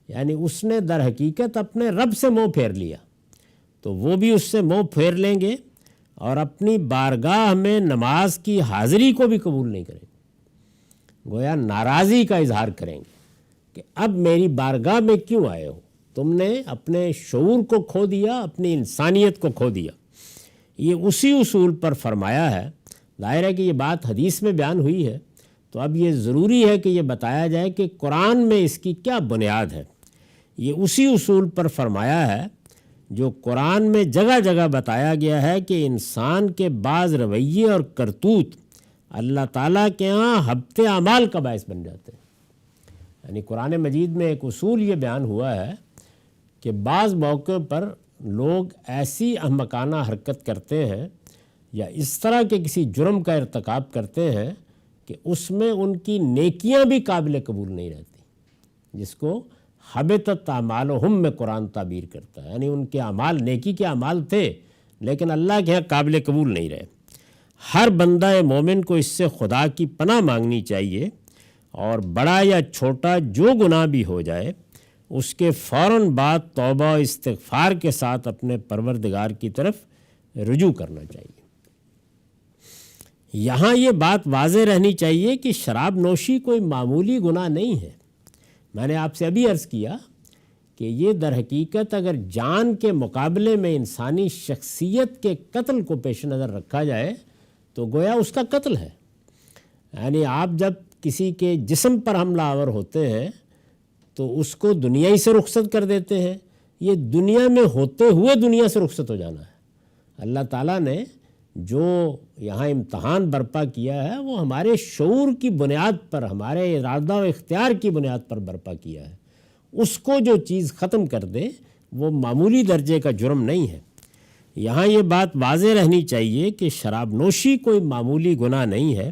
یعنی اس نے در حقیقت اپنے رب سے منہ پھیر لیا تو وہ بھی اس سے منہ پھیر لیں گے اور اپنی بارگاہ میں نماز کی حاضری کو بھی قبول نہیں کریں گے، گویا ناراضی کا اظہار کریں گے کہ اب میری بارگاہ میں کیوں آئے ہو، تم نے اپنے شعور کو کھو دیا، اپنی انسانیت کو کھو دیا۔ یہ اسی اصول پر فرمایا ہے۔ ظاہر ہے کہ یہ بات حدیث میں بیان ہوئی ہے، تو اب یہ ضروری ہے کہ یہ بتایا جائے کہ قرآن میں اس کی کیا بنیاد ہے۔ یہ اسی اصول پر فرمایا ہے جو قرآن میں جگہ جگہ بتایا گیا ہے کہ انسان کے بعض رویے اور کرتوت اللہ تعالیٰ کے ہاں حبط اعمال کا باعث بن جاتے ہیں۔ یعنی قرآن مجید میں ایک اصول یہ بیان ہوا ہے کہ بعض موقع پر لوگ ایسی احمقانہ حرکت کرتے ہیں یا اس طرح کے کسی جرم کا ارتکاب کرتے ہیں کہ اس میں ان کی نیکیاں بھی قابل قبول نہیں رہتی، جس کو حبطت اعمالہم میں قرآن تعبیر کرتا ہے، یعنی ان کے اعمال نیکی کے اعمال تھے لیکن اللہ کے ہاں قابل قبول نہیں رہے۔ ہر بندہ مومن کو اس سے خدا کی پناہ مانگنی چاہیے اور بڑا یا چھوٹا جو گناہ بھی ہو جائے اس کے فوراً بعد توبہ و استغفار کے ساتھ اپنے پروردگار کی طرف رجوع کرنا چاہیے۔ یہاں یہ بات واضح رہنی چاہیے کہ شراب نوشی کوئی معمولی گناہ نہیں ہے۔ میں نے آپ سے ابھی عرض کیا کہ یہ در حقیقت اگر جان کے مقابلے میں انسانی شخصیت کے قتل کو پیش نظر رکھا جائے تو گویا اس کا قتل ہے۔ یعنی آپ جب کسی کے جسم پر حملہ آور ہوتے ہیں تو اس کو دنیا ہی سے رخصت کر دیتے ہیں، یہ دنیا میں ہوتے ہوئے دنیا سے رخصت ہو جانا ہے۔ اللہ تعالیٰ نے جو یہاں امتحان برپا کیا ہے وہ ہمارے شعور کی بنیاد پر، ہمارے ارادہ و اختیار کی بنیاد پر برپا کیا ہے۔ اس کو جو چیز ختم کر دے وہ معمولی درجے کا جرم نہیں ہے۔ یہاں یہ بات واضح رہنی چاہیے کہ شراب نوشی کوئی معمولی گناہ نہیں ہے۔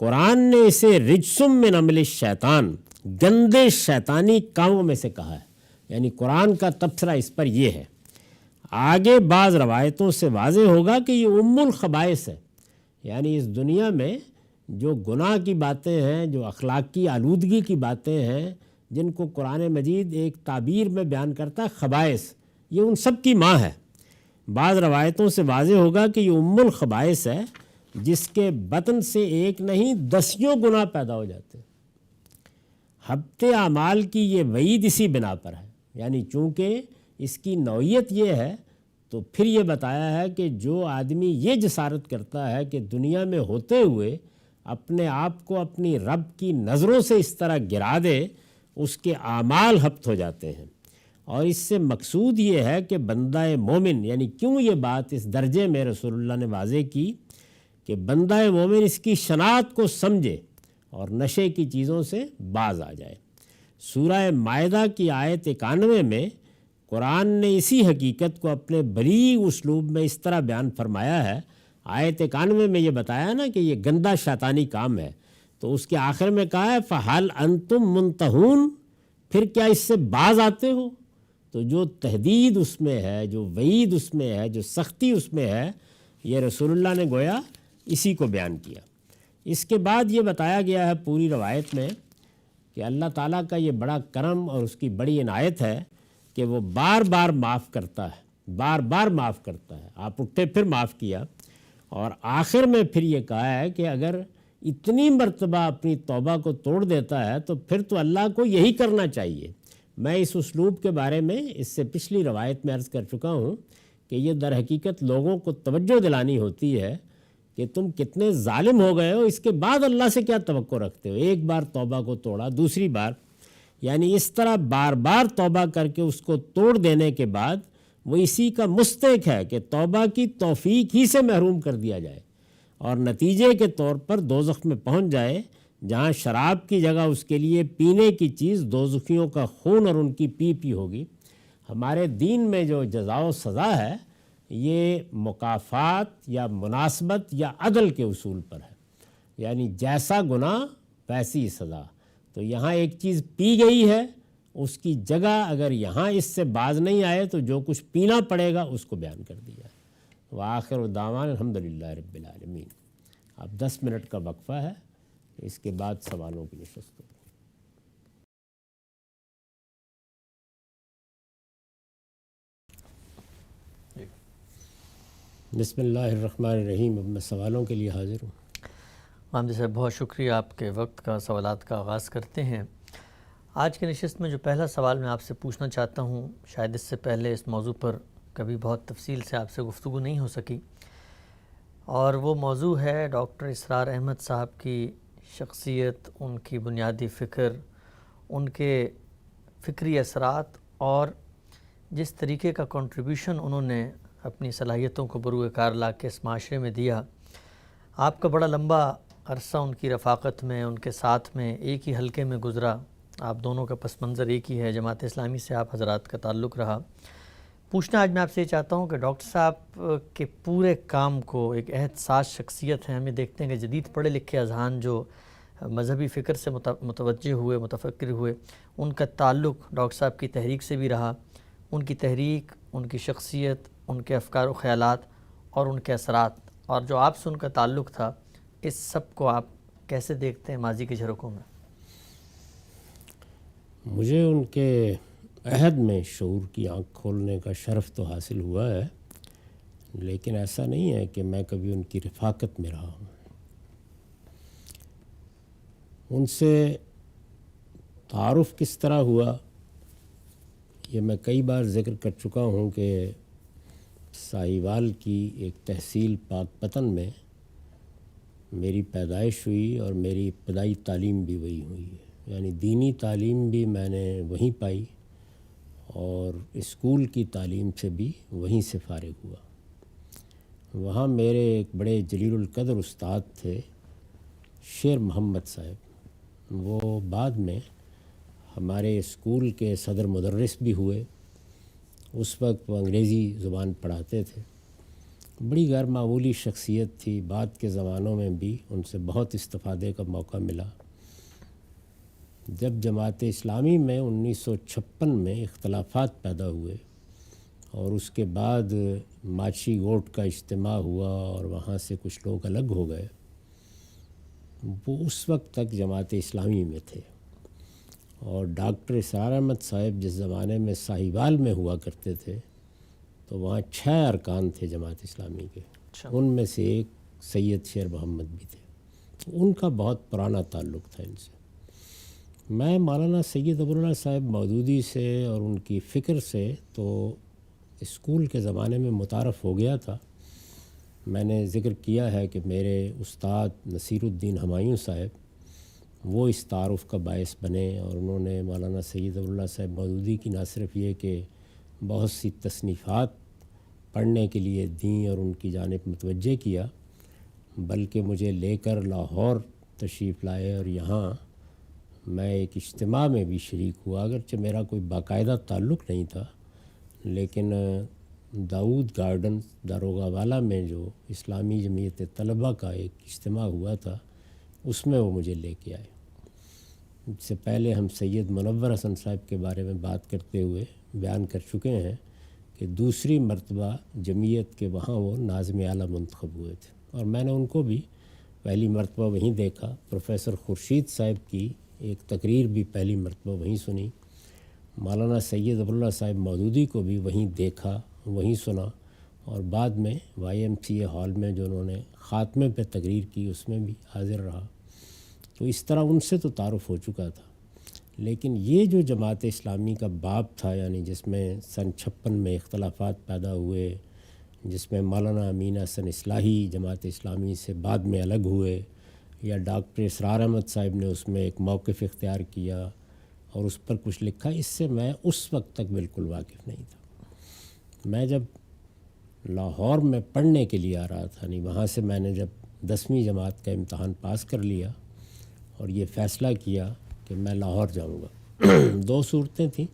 قرآن نے اسے رجسم من عمل الشیطان، گندے شیطانی کاموں میں سے کہا ہے، یعنی قرآن کا تبصرہ اس پر یہ ہے۔ آگے بعض روایتوں سے واضح ہوگا کہ یہ ام الخبائث ہے، یعنی اس دنیا میں جو گناہ کی باتیں ہیں، جو اخلاقی آلودگی کی باتیں ہیں، جن کو قرآن مجید ایک تعبیر میں بیان کرتا ہے خبائث، یہ ان سب کی ماں ہے۔ بعض روایتوں سے واضح ہوگا کہ یہ ام الخبائث ہے جس کے بطن سے ایک نہیں 10 گناہ پیدا ہو جاتے ہیں۔ حبط اعمال کی یہ وعید اسی بنا پر ہے، یعنی چونکہ اس کی نوعیت یہ ہے تو پھر یہ بتایا ہے کہ جو آدمی یہ جسارت کرتا ہے کہ دنیا میں ہوتے ہوئے اپنے آپ کو اپنی رب کی نظروں سے اس طرح گرا دے، اس کے اعمال حبط ہو جاتے ہیں۔ اور اس سے مقصود یہ ہے کہ بندہ مومن، یعنی کیوں یہ بات اس درجے میں رسول اللہ نے واضح کی کہ بندہ مومن اس کی شناخت کو سمجھے اور نشے کی چیزوں سے باز آ جائے۔ سورہ مائدہ کی آیت 91 میں قرآن نے اسی حقیقت کو اپنے بلیغ اسلوب میں اس طرح بیان فرمایا ہے۔ آیت 91 میں یہ بتایا نا کہ یہ گندا شیطانی کام ہے، تو اس کے آخر میں کہا ہے فَحَلْ أَنْتُمْ مُنْتَهُونَ، پھر کیا اس سے باز آتے ہو؟ تو جو تحدید اس میں ہے، جو وعید اس میں ہے، جو سختی اس میں ہے، یہ رسول اللہ نے گویا اسی کو بیان کیا۔ اس کے بعد یہ بتایا گیا ہے پوری روایت میں کہ اللہ تعالیٰ کا یہ بڑا کرم اور اس کی بڑی عنایت ہے کہ وہ بار بار معاف کرتا ہے، بار بار معاف کرتا ہے۔ آپ اٹھے پھر معاف کیا، اور آخر میں پھر یہ کہا ہے کہ اگر اتنی مرتبہ اپنی توبہ کو توڑ دیتا ہے تو پھر تو اللہ کو یہی کرنا چاہیے۔ میں اس اسلوب کے بارے میں اس سے پچھلی روایت میں عرض کر چکا ہوں کہ یہ در حقیقت لوگوں کو توجہ دلانی ہوتی ہے کہ تم کتنے ظالم ہو گئے ہو، اس کے بعد اللہ سے کیا توقع رکھتے ہو؟ ایک بار توبہ کو توڑا، دوسری بار، یعنی اس طرح بار بار توبہ کر کے اس کو توڑ دینے کے بعد وہ اسی کا مستحق ہے کہ توبہ کی توفیق ہی سے محروم کر دیا جائے اور نتیجے کے طور پر دوزخ میں پہنچ جائے، جہاں شراب کی جگہ اس کے لیے پینے کی چیز دوزخیوں کا خون اور ان کی پی ہوگی۔ ہمارے دین میں جو جزا و سزا ہے یہ مکافات یا مناسبت یا عدل کے اصول پر ہے، یعنی جیسا گناہ ویسی سزا۔ تو یہاں ایک چیز پی گئی ہے، اس کی جگہ اگر یہاں اس سے باز نہیں آئے تو جو کچھ پینا پڑے گا اس کو بیان کر دیا ہے۔ وآخر دعوانا الحمدللہ رب العالمین۔ اب 10 منٹ کا وقفہ ہے، اس کے بعد سوالوں کی نشست ہوگی۔ بسم اللہ الرحمن الرحیم۔ اب میں سوالوں کے لیے حاضر ہوں۔ حامد صاحب بہت شکریہ، آپ کے وقت کا سوالات کا آغاز کرتے ہیں۔ آج کی نشست میں جو پہلا سوال میں آپ سے پوچھنا چاہتا ہوں، شاید اس سے پہلے اس موضوع پر کبھی بہت تفصیل سے آپ سے گفتگو نہیں ہو سکی، اور وہ موضوع ہے ڈاکٹر اسرار احمد صاحب کی شخصیت، ان کی بنیادی فکر، ان کے فکری اثرات اور جس طریقے کا کنٹریبیوشن انہوں نے اپنی صلاحیتوں کو بروئے کار لا کے اس معاشرے میں دیا۔ آپ کا بڑا لمبا عرصہ ان کی رفاقت میں، ان کے ساتھ میں ایک ہی حلقے میں گزرا، آپ دونوں کا پس منظر ایک ہی ہے، جماعت اسلامی سے آپ حضرات کا تعلق رہا۔ پوچھنا آج میں آپ سے یہ چاہتا ہوں کہ ڈاکٹر صاحب کے پورے کام کو، ایک عہد ساز شخصیت ہیں، ہمیں دیکھتے ہیں کہ جدید پڑھے لکھے اذہان جو مذہبی فکر سے متوجہ ہوئے، متفکر ہوئے، ان کا تعلق ڈاکٹر صاحب کی تحریک سے بھی رہا۔ ان کی تحریک، ان کی شخصیت، ان کے افکار و خیالات اور ان کے اثرات، اور جو آپ سے ان کا تعلق تھا، اس سب کو آپ کیسے دیکھتے ہیں ماضی کے جھروکوں میں؟ مجھے ان کے عہد میں شعور کی آنکھ کھولنے کا شرف تو حاصل ہوا ہے، لیکن ایسا نہیں ہے کہ میں کبھی ان کی رفاقت میں رہا ہوں۔ ان سے تعارف کس طرح ہوا یہ میں کئی بار ذکر کر چکا ہوں کہ ساہیوال کی ایک تحصیل پاک پتن میں میری پیدائش ہوئی اور میری ابتدائی تعلیم بھی وہی ہوئی ہے، یعنی دینی تعلیم بھی میں نے وہیں پائی اور اسکول کی تعلیم سے بھی وہیں سے فارغ ہوا۔ وہاں میرے ایک بڑے جلیل القدر استاد تھے، شیر محمد صاحب، وہ بعد میں ہمارے اسکول کے صدر مدرس بھی ہوئے۔ اس وقت وہ انگریزی زبان پڑھاتے تھے، بڑی غیر معمولی شخصیت تھی۔ بعد کے زمانوں میں بھی ان سے بہت استفادے کا موقع ملا۔ جب جماعت اسلامی میں 1956 میں اختلافات پیدا ہوئے اور اس کے بعد ماچھی گوٹ کا اجتماع ہوا اور وہاں سے کچھ لوگ الگ ہو گئے، وہ اس وقت تک جماعت اسلامی میں تھے، اور ڈاکٹر اسرار احمد صاحب جس زمانے میں ساہیوال میں ہوا کرتے تھے تو وہاں 6 ارکان تھے جماعت اسلامی کے، ان میں سے ایک سید شیر محمد بھی تھے۔ ان کا بہت پرانا تعلق تھا ان سے۔ میں مولانا سید ابواللہ صاحب مودودی سے اور ان کی فکر سے تو اسکول کے زمانے میں متعارف ہو گیا تھا۔ میں نے ذکر کیا ہے کہ میرے استاد نصیر الدین ہمایوں صاحب وہ اس تعارف کا باعث بنے، اور انہوں نے مولانا سید ابواللہ صاحب مودودی کی نہ صرف یہ کہ بہت سی تصنیفات پڑھنے کے لیے دیں اور ان کی جانب متوجہ کیا، بلکہ مجھے لے کر لاہور تشریف لائے اور یہاں میں ایک اجتماع میں بھی شریک ہوا، اگرچہ میرا کوئی باقاعدہ تعلق نہیں تھا، لیکن داؤد گارڈن داروغہ والا میں جو اسلامی جمعیت طلبہ کا ایک اجتماع ہوا تھا اس میں وہ مجھے لے کے آئے۔ اس سے پہلے ہم سید منور حسن صاحب کے بارے میں بات کرتے ہوئے بیان کر چکے ہیں کہ دوسری مرتبہ جمعیت کے وہاں وہ ناظم اعلیٰ منتخب ہوئے تھے، اور میں نے ان کو بھی پہلی مرتبہ وہیں دیکھا۔ پروفیسر خورشید صاحب کی ایک تقریر بھی پہلی مرتبہ وہیں سنی، مولانا سید ابواللہ صاحب مودودی کو بھی وہیں دیکھا، وہیں سنا، اور بعد میں YMCA ہال میں جو انہوں نے خاتمے پہ تقریر کی اس میں بھی حاضر رہا۔ تو اس طرح ان سے تو تعارف ہو چکا تھا، لیکن یہ جو جماعت اسلامی کا باب تھا، یعنی جس میں سن 56 میں اختلافات پیدا ہوئے، جس میں مولانا امین احسن اصلاحی جماعت اسلامی سے بعد میں الگ ہوئے، یا ڈاکٹر اسرار احمد صاحب نے اس میں ایک موقف اختیار کیا اور اس پر کچھ لکھا، اس سے میں اس وقت تک بالکل واقف نہیں تھا۔ میں جب لاہور میں پڑھنے کے لیے آ رہا تھا، یعنی وہاں سے میں نے جب 10ویں جماعت کا امتحان پاس کر لیا اور یہ فیصلہ کیا کہ میں لاہور جاؤں گا، دو صورتیں تھیں،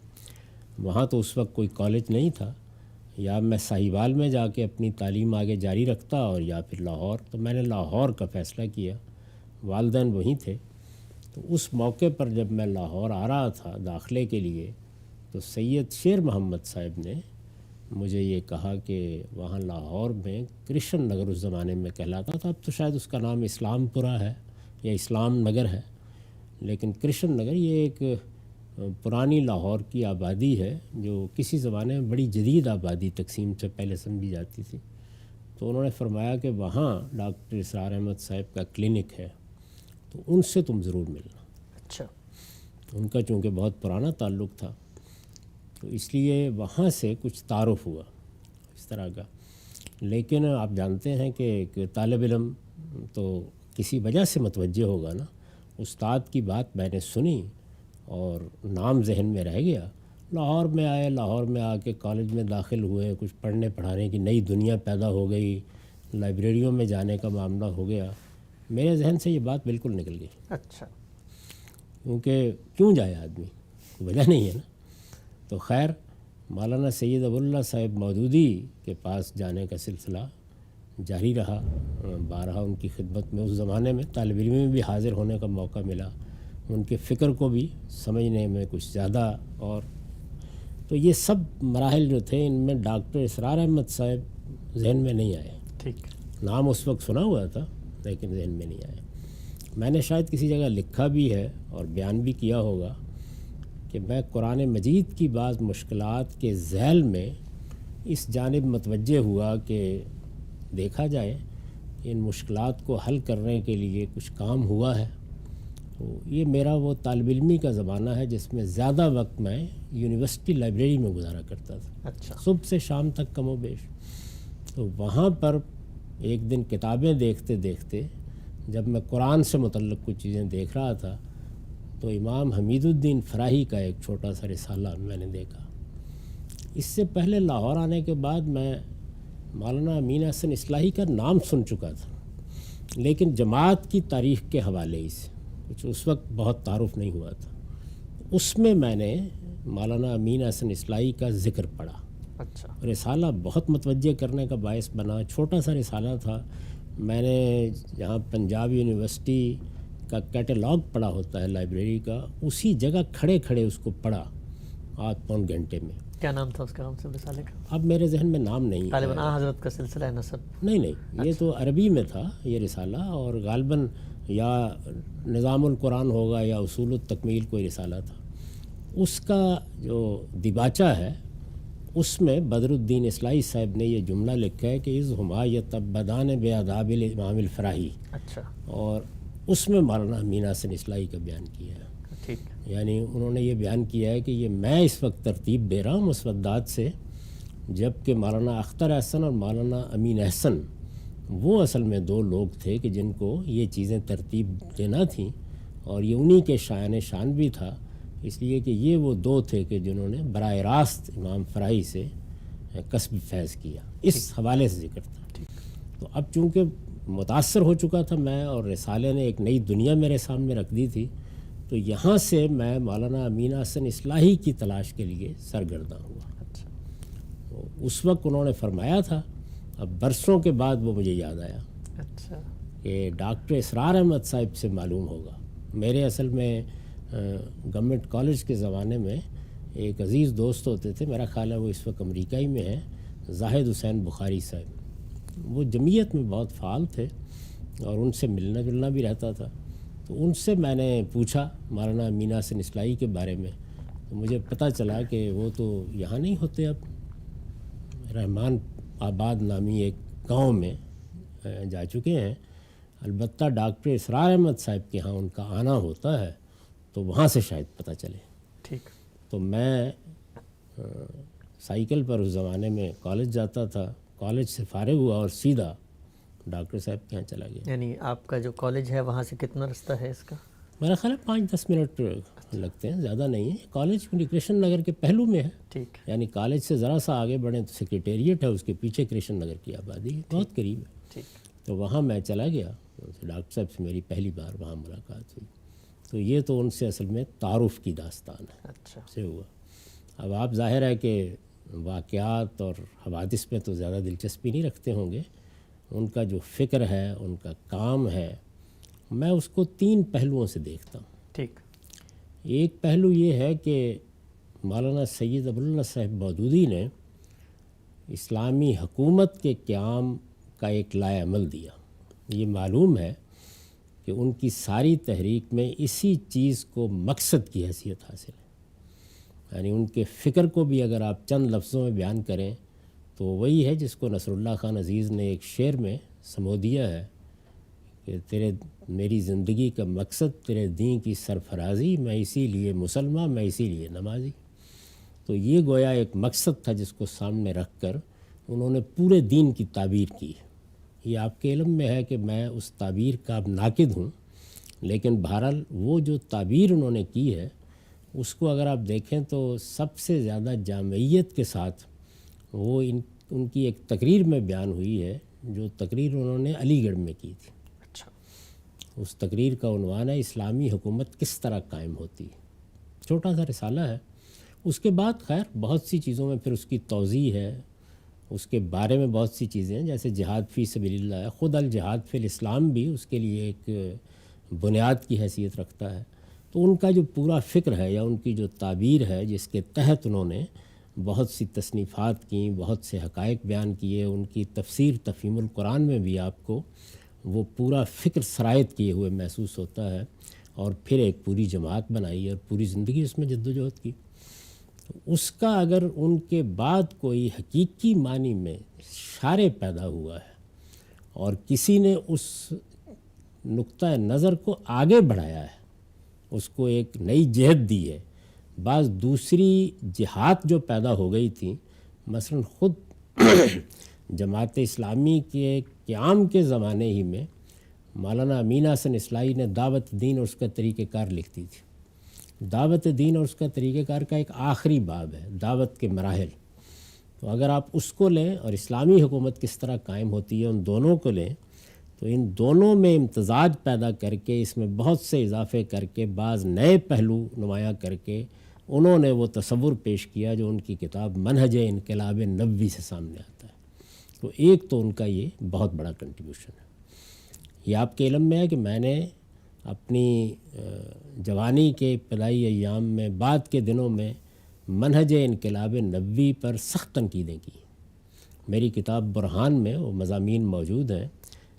وہاں تو اس وقت کوئی کالج نہیں تھا، یا میں ساہیوال میں جا کے اپنی تعلیم آگے جاری رکھتا اور یا پھر لاہور، تو میں نے لاہور کا فیصلہ کیا، والدین وہیں تھے۔ تو اس موقع پر جب میں لاہور آ رہا تھا داخلے کے لیے، تو سید شیر محمد صاحب نے مجھے یہ کہا کہ وہاں لاہور میں کرشن نگر اس زمانے میں کہلاتا تھا، اب تو شاید اس کا نام اسلام پورہ ہے یا اسلام نگر ہے، لیکن کرشن نگر یہ ایک پرانی لاہور کی آبادی ہے جو کسی زمانے میں بڑی جدید آبادی تقسیم سے پہلے سمجھی جاتی تھی۔ تو انہوں نے فرمایا کہ وہاں ڈاکٹر اسرار احمد صاحب کا کلینک ہے، تو ان سے تم ضرور ملنا۔ اچھا، ان کا چونکہ بہت پرانا تعلق تھا، تو اس لیے وہاں سے کچھ تعارف ہوا اس طرح کا۔ لیکن آپ جانتے ہیں کہ ایک طالب علم تو کسی وجہ سے متوجہ ہوگا نا، استاد کی بات میں نے سنی اور نام ذہن میں رہ گیا، لاہور میں آئے، لاہور میں آ کے کالج میں داخل ہوئے، کچھ پڑھنے پڑھانے کی نئی دنیا پیدا ہو گئی، لائبریریوں میں جانے کا معاملہ ہو گیا، میرے ذہن سے یہ بات بالکل نکل گئی۔ اچھا، کیونکہ کیوں جائے آدمی، وجہ نہیں ہے نا۔ تو خیر مولانا سید ابواللہ صاحب مودودی کے پاس جانے کا سلسلہ جاری رہا، بارہا ان کی خدمت میں، اس زمانے میں طالب علم میں بھی حاضر ہونے کا موقع ملا، ان کے فکر کو بھی سمجھنے میں کچھ زیادہ، اور تو یہ سب مراحل جو تھے ان میں ڈاکٹر اسرار احمد صاحب ذہن میں نہیں آئے۔ ٹھیک، نام اس وقت سنا ہوا تھا لیکن ذہن میں نہیں آئے۔ میں نے شاید کسی جگہ لکھا بھی ہے اور بیان بھی کیا ہوگا کہ میں قرآن مجید کی بعض مشکلات کے ذیل میں اس جانب متوجہ ہوا کہ دیکھا جائے ان مشکلات کو حل کرنے کے لیے کچھ کام ہوا ہے۔ تو یہ میرا وہ طالب علمی کا زمانہ ہے جس میں زیادہ وقت میں یونیورسٹی لائبریری میں گزارا کرتا تھا، اچھا، صبح سے شام تک کم و بیش۔ تو وہاں پر ایک دن کتابیں دیکھتے دیکھتے جب میں قرآن سے متعلق کچھ چیزیں دیکھ رہا تھا تو امام حمید الدین فراہی کا ایک چھوٹا سا رسالہ میں نے دیکھا۔ اس سے پہلے لاہور آنے کے بعد میں مولانا امین احسن اصلاحی کا نام سن چکا تھا، لیکن جماعت کی تاریخ کے حوالے سے کچھ اس وقت بہت تعارف نہیں ہوا تھا۔ اس میں نے مولانا امین احسن اصلاحی کا ذکر پڑھا، اچھا، رسالہ بہت متوجہ کرنے کا باعث بنا، چھوٹا سا رسالہ تھا۔ میں نے جہاں پنجاب یونیورسٹی کا کیٹلاگ پڑھا ہوتا ہے لائبریری کا، اسی جگہ کھڑے کھڑے اس کو پڑھا آدھ پون گھنٹے میں۔ کیا نام تھا اس کا ہم سے رسالے کا؟ اب میرے ذہن میں نام نہیں ہے۔ غالباً حضرت کا سلسلہ نسب؟ نہیں، یہ تو عربی میں تھا یہ رسالہ، اور غالباً یا نظام القرآن ہوگا یا اصول التکمیل کوئی رسالہ تھا۔ اس کا جو دیباچہ ہے اس میں بدر الدین اصلاحی صاحب نے یہ جملہ لکھا ہے کہ اذ ہما یتبدان بآداب الامام الفراہی، اچھا، اور اس میں مولانا امین احسن اصلاحی کا بیان کیا ہے۔ ٹھیک، یعنی انہوں نے یہ بیان کیا ہے کہ یہ میں اس وقت ترتیب دے رہا ہوں مسودات سے، جبکہ مولانا اختر احسن اور مولانا امین احسن وہ اصل میں دو لوگ تھے کہ جن کو یہ چیزیں ترتیب دینا تھیں، اور یہ انہی کے شایان شان بھی تھا، اس لیے کہ یہ وہ دو تھے کہ جنہوں نے براہ راست امام فراہی سے کسب فیض کیا، اس حوالے سے ذکر تھا۔ تو اب چونکہ متاثر ہو چکا تھا میں، اور رسالے نے ایک نئی دنیا میرے سامنے رکھ دی تھی، تو یہاں سے میں مولانا امین احسن اصلاحی کی تلاش کے لیے سرگرداں ہوا۔ اچھا، اس وقت انہوں نے فرمایا تھا، اب برسوں کے بعد وہ مجھے یاد آیا اچھا، کہ ڈاکٹر اسرار احمد صاحب سے معلوم ہوگا۔ میرے اصل میں گورنمنٹ کالج کے زمانے میں ایک عزیز دوست ہوتے تھے، میرا خیال ہے وہ اس وقت امریکہ ہی میں ہیں، زاہد حسین بخاری صاحب۔ وہ جمعیت میں بہت فعال تھے اور ان سے ملنا جلنا بھی رہتا تھا۔ تو ان سے میں نے پوچھا مولانا امین حسن اصلاحی کے بارے میں، تو مجھے پتہ چلا کہ وہ تو یہاں نہیں ہوتے، اب رحمان آباد نامی ایک گاؤں میں جا چکے ہیں۔ البتہ ڈاکٹر اسرار احمد صاحب کے ہاں ان کا آنا ہوتا ہے، تو وہاں سے شاید پتہ چلے۔ ٹھیک۔ تو میں سائیکل پر اس زمانے میں کالج جاتا تھا، کالج سے فارغ ہوا اور سیدھا ڈاکٹر صاحب کے یہاں چلا گیا۔ یعنی آپ کا جو کالج ہے وہاں سے کتنا رستہ ہے اس کا؟ میرا خیال ہے 5-10 منٹ لگتے ہیں، زیادہ نہیں ہے۔ کالج کرشن نگر کے پہلو میں ہے، ٹھیک۔ یعنی کالج سے ذرا سا آگے بڑھیں تو سیکریٹریٹ ہے، اس کے پیچھے کرشن نگر کی آبادی بہت قریب ہے۔ ٹھیک۔ تو وہاں میں چلا گیا، ڈاکٹر صاحب سے میری پہلی بار وہاں ملاقات ہوئی۔ تو یہ تو ان سے اصل میں تعارف کی داستان ہے، اچھا سے ہوا۔ اب آپ ظاہر ہے کہ واقعات اور حوادث میں تو زیادہ دلچسپی نہیں رکھتے ہوں گے، ان کا جو فکر ہے، ان کا کام ہے، میں اس کو 3 پہلوؤں سے دیکھتا ہوں۔ ٹھیک۔ ایک پہلو یہ ہے کہ مولانا سید ابواللہ صاحب مودودی نے اسلامی حکومت کے قیام کا ایک لائحہ عمل دیا۔ یہ معلوم ہے کہ ان کی ساری تحریک میں اسی چیز کو مقصد کی حیثیت حاصل ہے، یعنی ان کے فکر کو بھی اگر آپ چند لفظوں میں بیان کریں تو وہی ہے جس کو نصر اللہ خان عزیز نے ایک شعر میں سمو دیا ہے کہ میری زندگی کا مقصد تیرے دین کی سرفرازی، میں اسی لیے مسلمان، میں اسی لیے نمازی۔ تو یہ گویا ایک مقصد تھا جس کو سامنے رکھ کر انہوں نے پورے دین کی تعبیر کی۔ یہ آپ کے علم میں ہے کہ میں اس تعبیر کا اب ناقد ہوں، لیکن بہرحال وہ جو تعبیر انہوں نے کی ہے اس کو اگر آپ دیکھیں تو سب سے زیادہ جامعیت کے ساتھ وہ ان کی ایک تقریر میں بیان ہوئی ہے، جو تقریر انہوں نے علی گڑھ میں کی تھی۔ اچھا۔ اس تقریر کا عنوان ہے اسلامی حکومت کس طرح قائم ہوتی ہے، چھوٹا سا رسالہ ہے۔ اس کے بعد خیر بہت سی چیزوں میں پھر اس کی توضیح ہے، اس کے بارے میں بہت سی چیزیں ہیں، جیسے جہاد فی سبیل اللہ ہے، خود الجہاد فی الاسلام بھی اس کے لیے ایک بنیاد کی حیثیت رکھتا ہے۔ تو ان کا جو پورا فکر ہے یا ان کی جو تعبیر ہے جس کے تحت انہوں نے بہت سی تصنیفات کیں، بہت سے حقائق بیان کیے، ان کی تفسیر تفہیم القرآن میں بھی آپ کو وہ پورا فکر سرایت کیے ہوئے محسوس ہوتا ہے، اور پھر ایک پوری جماعت بنائی اور پوری زندگی اس میں جد و جہد کی۔ اس کا اگر ان کے بعد کوئی حقیقی معنی میں شارع پیدا ہوا ہے اور کسی نے اس نقطہ نظر کو آگے بڑھایا ہے، اس کو ایک نئی جہت دی ہے، بعض دوسری جہات جو پیدا ہو گئی تھیں، مثلا خود جماعت اسلامی کے قیام کے زمانے ہی میں مولانا امین حسن اصلاحی نے دعوت دین اور اس کا طریقہ کار لکھ دی تھی۔ دعوت دین اور اس کا طریقہ کار کا ایک آخری باب ہے دعوت کے مراحل۔ تو اگر آپ اس کو لیں اور اسلامی حکومت کس طرح قائم ہوتی ہے، ان دونوں کو لیں، تو ان دونوں میں امتزاج پیدا کر کے اس میں بہت سے اضافے کر کے بعض نئے پہلو نمایاں کر کے انہوں نے وہ تصور پیش کیا جو ان کی کتاب منہج انقلاب نبوی سے سامنے آتا ہے۔ تو ایک تو ان کا یہ بہت بڑا کنٹریبیوشن ہے۔ یہ آپ کے علم میں ہے کہ میں نے اپنی جوانی کے ابتدائی ایام میں بعد کے دنوں میں منہج انقلاب نبوی پر سخت تنقیدیں کی۔ میری کتاب برہان میں وہ مضامین موجود ہیں،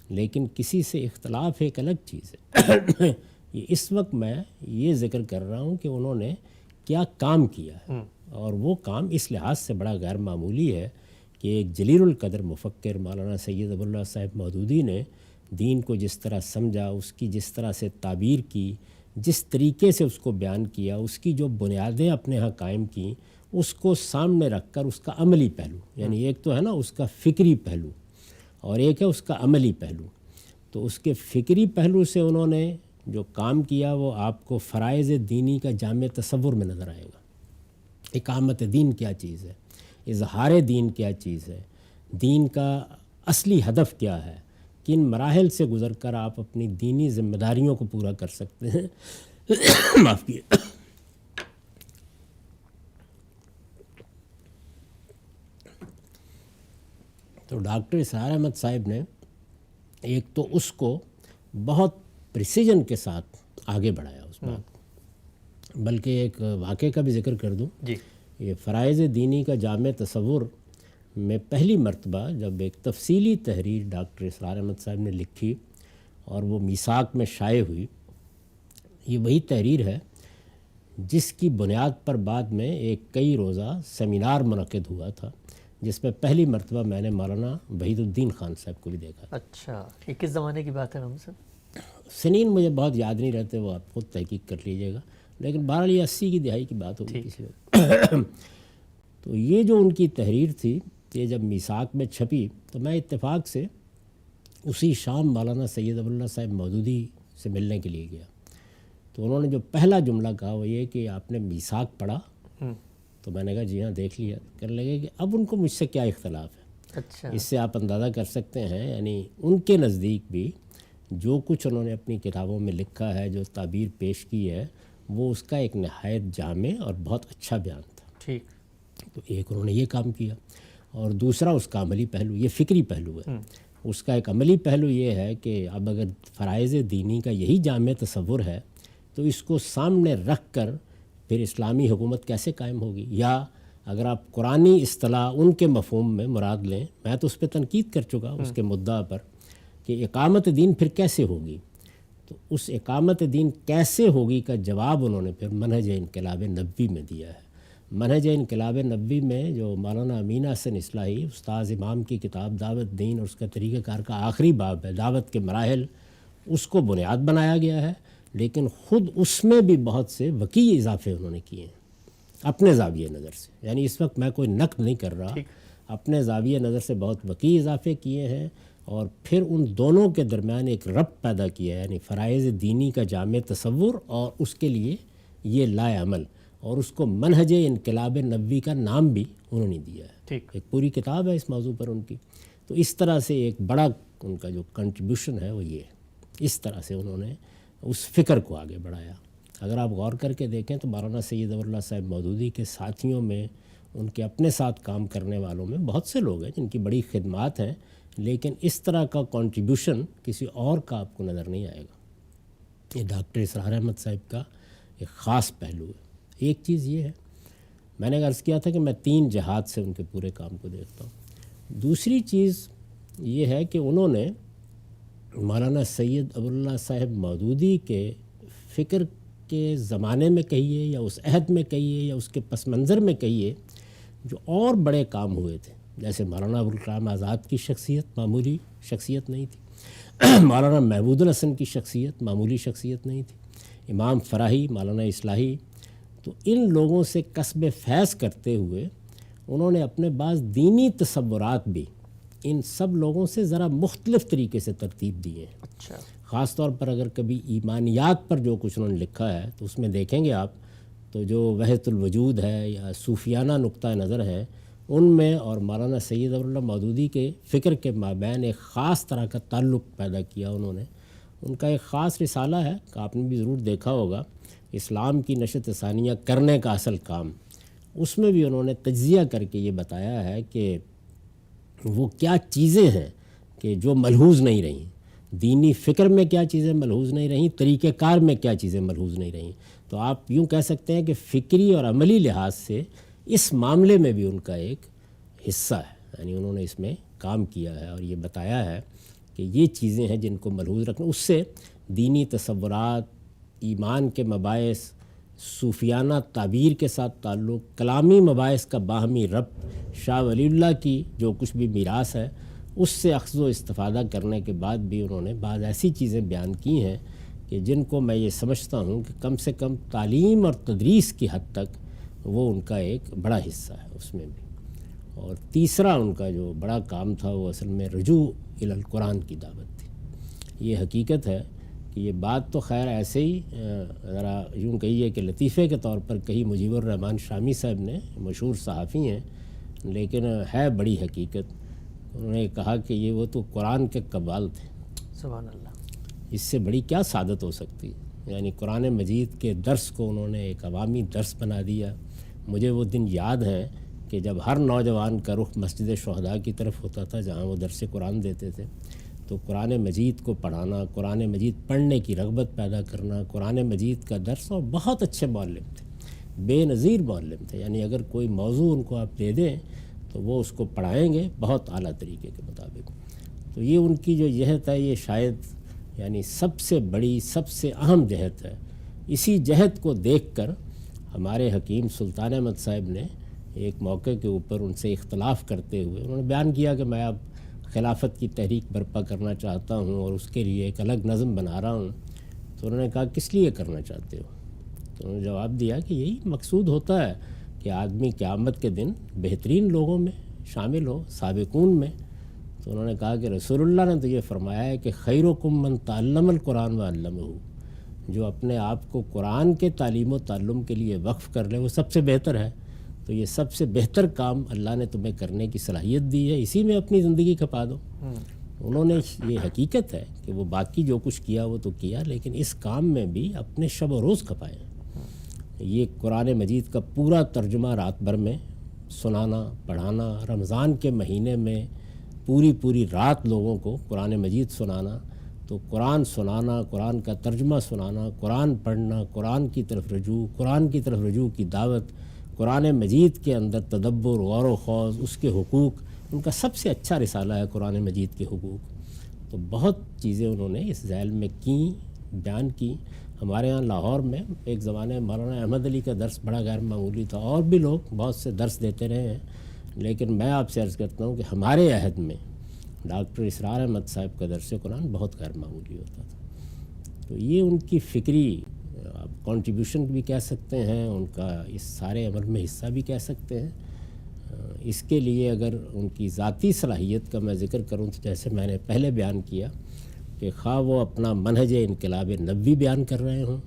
لیکن کسی سے اختلاف ایک الگ چیز ہے۔ یہ اس وقت میں یہ ذکر کر رہا ہوں کہ انہوں نے کیا کام کیا ہے، اور وہ کام اس لحاظ سے بڑا غیر معمولی ہے کہ ایک جلیل القدر مفکر مولانا سید ابواللہ صاحب مودودی نے دین کو جس طرح سمجھا، اس کی جس طرح سے تعبیر کی، جس طریقے سے اس کو بیان کیا، اس کی جو بنیادیں اپنے ہاں قائم کیں، اس کو سامنے رکھ کر اس کا عملی پہلو، یعنی ایک تو ہے نا اس کا فکری پہلو اور ایک ہے اس کا عملی پہلو۔ تو اس کے فکری پہلو سے انہوں نے جو کام کیا وہ آپ کو فرائض دینی کا جامع تصور میں نظر آئے گا۔ اقامت دین کیا چیز ہے، اظہار دین کیا چیز ہے، دین کا اصلی ہدف کیا ہے، کن مراحل سے گزر کر آپ اپنی دینی ذمہ داریوں کو پورا کر سکتے ہیں۔ معاف کیے۔ تو ڈاکٹر اسرار احمد صاحب نے ایک تو اس کو بہت پریسیجن کے ساتھ آگے بڑھایا اس بات، بلکہ ایک واقعے کا بھی ذکر کر دوں۔ جی۔ یہ فرائض دینی کا جامع تصور میں پہلی مرتبہ جب ایک تفصیلی تحریر ڈاکٹر اسرار احمد صاحب نے لکھی اور وہ میثاق میں شائع ہوئی، یہ وہی تحریر ہے جس کی بنیاد پر بعد میں ایک کئی روزہ سیمینار منعقد ہوا تھا، جس میں پہلی مرتبہ میں نے مولانا وحید الدین خان صاحب کو بھی دیکھا تھا۔ اچھا، یہ کس زمانے کی بات ہے رحمت صاحب؟ سنین مجھے بہت یاد نہیں رہتے، وہ آپ خود تحقیق کر لیجئے گا، لیکن بہرحال یہ 80 کی دہائی کی بات ہوگی کسی وقت۔ تو یہ جو ان کی تحریر تھی، یہ جب میثاق میں چھپی تو میں اتفاق سے اسی شام مولانا سید ابواللہ صاحب مودودی سے ملنے کے لیے گیا، تو انہوں نے جو پہلا جملہ کہا وہ یہ کہ آپ نے میثاق پڑھا؟ تو میں نے کہا جی ہاں دیکھ لیا۔ کرنے لگے کہ اب ان کو مجھ سے کیا اختلاف ہے۔ اچھا، اس سے آپ اندازہ کر سکتے ہیں یعنی ان کے نزدیک بھی جو کچھ انہوں نے اپنی کتابوں میں لکھا ہے، جو تعبیر پیش کی ہے، وہ اس کا ایک نہایت جامع اور بہت اچھا بیان تھا۔ ٹھیک، تو ایک انہوں نے یہ کام کیا، اور دوسرا اس کا عملی پہلو، یہ فکری پہلو ہے۔ اس کا ایک عملی پہلو یہ ہے کہ اب اگر فرائض دینی کا یہی جامع تصور ہے تو اس کو سامنے رکھ کر پھر اسلامی حکومت کیسے قائم ہوگی؟ یا اگر آپ قرآنی اصطلاح ان کے مفہوم میں مراد لیں، میں تو اس پہ تنقید کر چکا اس کے مدعا پر کہ اقامت دین پھر کیسے ہوگی، تو اس اقامت دین کیسے ہوگی کا جواب انہوں نے پھر منہج انقلاب نبوی میں دیا ہے۔ منہج انقلاب نبوی میں جو مولانا امین احسن اصلاحی استاذ امام کی کتاب دعوت دین اور اس کا طریقہ کار کا آخری باب ہے، دعوت کے مراحل، اس کو بنیاد بنایا گیا ہے، لیکن خود اس میں بھی بہت سے وسیع اضافے انہوں نے کیے ہیں اپنے زاویہ نظر سے۔ یعنی اس وقت میں کوئی نقد نہیں کر رہا، اپنے زاویہ نظر سے بہت وسیع اضافے کیے ہیں، اور پھر ان دونوں کے درمیان ایک ربط پیدا کیا ہے، یعنی فرائض دینی کا جامع تصور اور اس کے لیے یہ لائے عمل، اور اس کو منہج انقلاب نبوی کا نام بھی انہوں نے دیا ہے۔ ایک پوری کتاب ہے اس موضوع پر ان کی۔ تو اس طرح سے ایک بڑا ان کا جو کنٹریبیوشن ہے وہ یہ ہے، اس طرح سے انہوں نے اس فکر کو آگے بڑھایا۔ اگر آپ غور کر کے دیکھیں تو مولانا سید ابواللہ صاحب مودودی کے ساتھیوں میں، ان کے اپنے ساتھ کام کرنے والوں میں بہت سے لوگ ہیں جن کی بڑی خدمات ہیں، لیکن اس طرح کا کنٹریبیوشن کسی اور کا آپ کو نظر نہیں آئے گا۔ یہ ڈاکٹر اسرار احمد صاحب کا ایک خاص پہلو ہے۔ ایک چیز یہ ہے، میں نے عرض کیا تھا کہ میں 3 جہات سے ان کے پورے کام کو دیکھتا ہوں۔ دوسری چیز یہ ہے کہ انہوں نے مولانا سید ابواللہ صاحب مودودی کے فکر کے زمانے میں کہیے یا اس عہد میں کہیے یا اس کے پس منظر میں کہیے، جو اور بڑے کام ہوئے تھے، جیسے مولانا ابوالکلام آزاد کی شخصیت معمولی شخصیت نہیں تھی، مولانا محمود الحسن کی شخصیت معمولی شخصیت نہیں تھی، امام فراہی، مولانا اصلاحی، تو ان لوگوں سے کسب فیض کرتے ہوئے انہوں نے اپنے بعض دینی تصورات بھی ان سب لوگوں سے ذرا مختلف طریقے سے ترتیب دیے ہیں۔ اچھا، خاص طور پر اگر کبھی ایمانیات پر جو کچھ انہوں نے لکھا ہے تو اس میں دیکھیں گے آپ تو جو وحدت الوجود ہے یا صوفیانہ نقطہ نظر ہے، ان میں اور مولانا سید ابواللہ مودودی کے فکر کے مابین ایک خاص طرح کا تعلق پیدا کیا انہوں نے۔ ان کا ایک خاص رسالہ ہے کہ آپ نے بھی ضرور دیکھا ہوگا، اسلام کی نشت ثانیہ کرنے کا اصل کام، اس میں بھی انہوں نے تجزیہ کر کے یہ بتایا ہے کہ وہ کیا چیزیں ہیں کہ جو ملحوظ نہیں رہیں، دینی فکر میں کیا چیزیں ملحوظ نہیں رہیں، طریقہ کار میں کیا چیزیں ملحوظ نہیں رہیں۔ تو آپ یوں کہہ سکتے ہیں کہ فکری اور عملی لحاظ سے اس معاملے میں بھی ان کا ایک حصہ ہے، یعنی انہوں نے اس میں کام کیا ہے اور یہ بتایا ہے کہ یہ چیزیں ہیں جن کو ملحوظ رکھنا، اس سے دینی تصورات، ایمان کے مباحث، صوفیانہ تعبیر کے ساتھ تعلق، کلامی مباحث کا باہمی ربط، شاہ ولی اللہ کی جو کچھ بھی میراث ہے اس سے اخذ و استفادہ کرنے کے بعد بھی انہوں نے بعض ایسی چیزیں بیان کی ہیں کہ جن کو میں یہ سمجھتا ہوں کہ کم سے کم تعلیم اور تدریس کی حد تک وہ ان کا ایک بڑا حصہ ہے اس میں بھی۔ اور تیسرا ان کا جو بڑا کام تھا وہ اصل میں رجوع الی القرآن کی دعوت تھی۔ یہ حقیقت ہے کہ یہ بات تو خیر ایسے ہی ذرا یوں کہیے کہ لطیفے کے طور پر کہی مجیب الرحمن شامی صاحب نے، مشہور صحافی ہیں، لیکن ہے بڑی حقیقت۔ انہوں نے کہا کہ یہ وہ تو قرآن کے قوال تھے۔ سبحان اللہ۔ اس سے بڑی کیا سعادت ہو سکتی، یعنی قرآن مجید کے درس کو انہوں نے ایک عوامی درس بنا دیا۔ مجھے وہ دن یاد ہیں کہ جب ہر نوجوان کا رخ مسجد شہداء کی طرف ہوتا تھا جہاں وہ درس قرآن دیتے تھے، تو قرآن مجید کو پڑھانا، قرآن مجید پڑھنے کی رغبت پیدا کرنا، قرآن مجید کا درس، اور بہت اچھے معلم تھے، بے نظیر معلم تھے، یعنی اگر کوئی موضوع ان کو آپ دے دیں تو وہ اس کو پڑھائیں گے بہت اعلیٰ طریقے کے مطابق۔ تو یہ ان کی جو جہت ہے، یہ شاید یعنی سب سے بڑی، سب سے اہم جہت ہے اسی جہد کو دیکھ کر ہمارے حکیم سلطان احمد صاحب نے ایک موقع کے اوپر ان سے اختلاف کرتے ہوئے انہوں نے بیان کیا کہ میں اب خلافت کی تحریک برپا کرنا چاہتا ہوں اور اس کے لیے ایک الگ نظم بنا رہا ہوں. تو انہوں نے کہا کس لیے کرنا چاہتے ہو؟ تو انہوں نے جواب دیا کہ یہی مقصود ہوتا ہے کہ آدمی قیامت کے دن بہترین لوگوں میں شامل ہو، سابقون میں. تو انہوں نے کہا کہ رسول اللہ نے تو یہ فرمایا ہے کہ خیرکم من تعلم القرآن وعلمہ، جو اپنے آپ کو قرآن کے تعلیم و تعلم کے لیے وقف کر لے وہ سب سے بہتر ہے. تو یہ سب سے بہتر کام اللہ نے تمہیں کرنے کی صلاحیت دی ہے، اسی میں اپنی زندگی کھپا دو. انہوں نے یہ حقیقت ہے کہ وہ باقی جو کچھ کیا وہ تو کیا، لیکن اس کام میں بھی اپنے شب و روز کھپائے. یہ قرآن مجید کا پورا ترجمہ رات بھر میں سنانا پڑھانا، رمضان کے مہینے میں پوری رات لوگوں کو قرآن مجید سنانا. تو قرآن سنانا، قرآن کا ترجمہ سنانا، قرآن پڑھنا، قرآن کی طرف رجوع کی دعوت، قرآن مجید کے اندر تدبر، غور و خوض، اس کے حقوق، ان کا سب سے اچھا رسالہ ہے قرآن مجید کے حقوق. تو بہت چیزیں انہوں نے اس ذیل میں بیان کی. ہمارے ہاں لاہور میں ایک زمانے میں مولانا احمد علی کا درس بڑا غیر معمولی تھا، اور بھی لوگ بہت سے درس دیتے رہے ہیں، لیکن میں آپ سے عرض کرتا ہوں کہ ہمارے عہد میں ڈاکٹر اسرار احمد صاحب کا درس قرآن بہت غیر معمولی ہوتا تھا. تو یہ ان کی فکری آپ کنٹریبیوشن بھی کہہ سکتے ہیں، ان کا اس سارے عمل میں حصہ بھی کہہ سکتے ہیں. اس کے لیے اگر ان کی ذاتی صلاحیت کا میں ذکر کروں تو جیسے میں نے پہلے بیان کیا کہ خواہ وہ اپنا منہج انقلاب نبوی بیان کر رہے ہوں،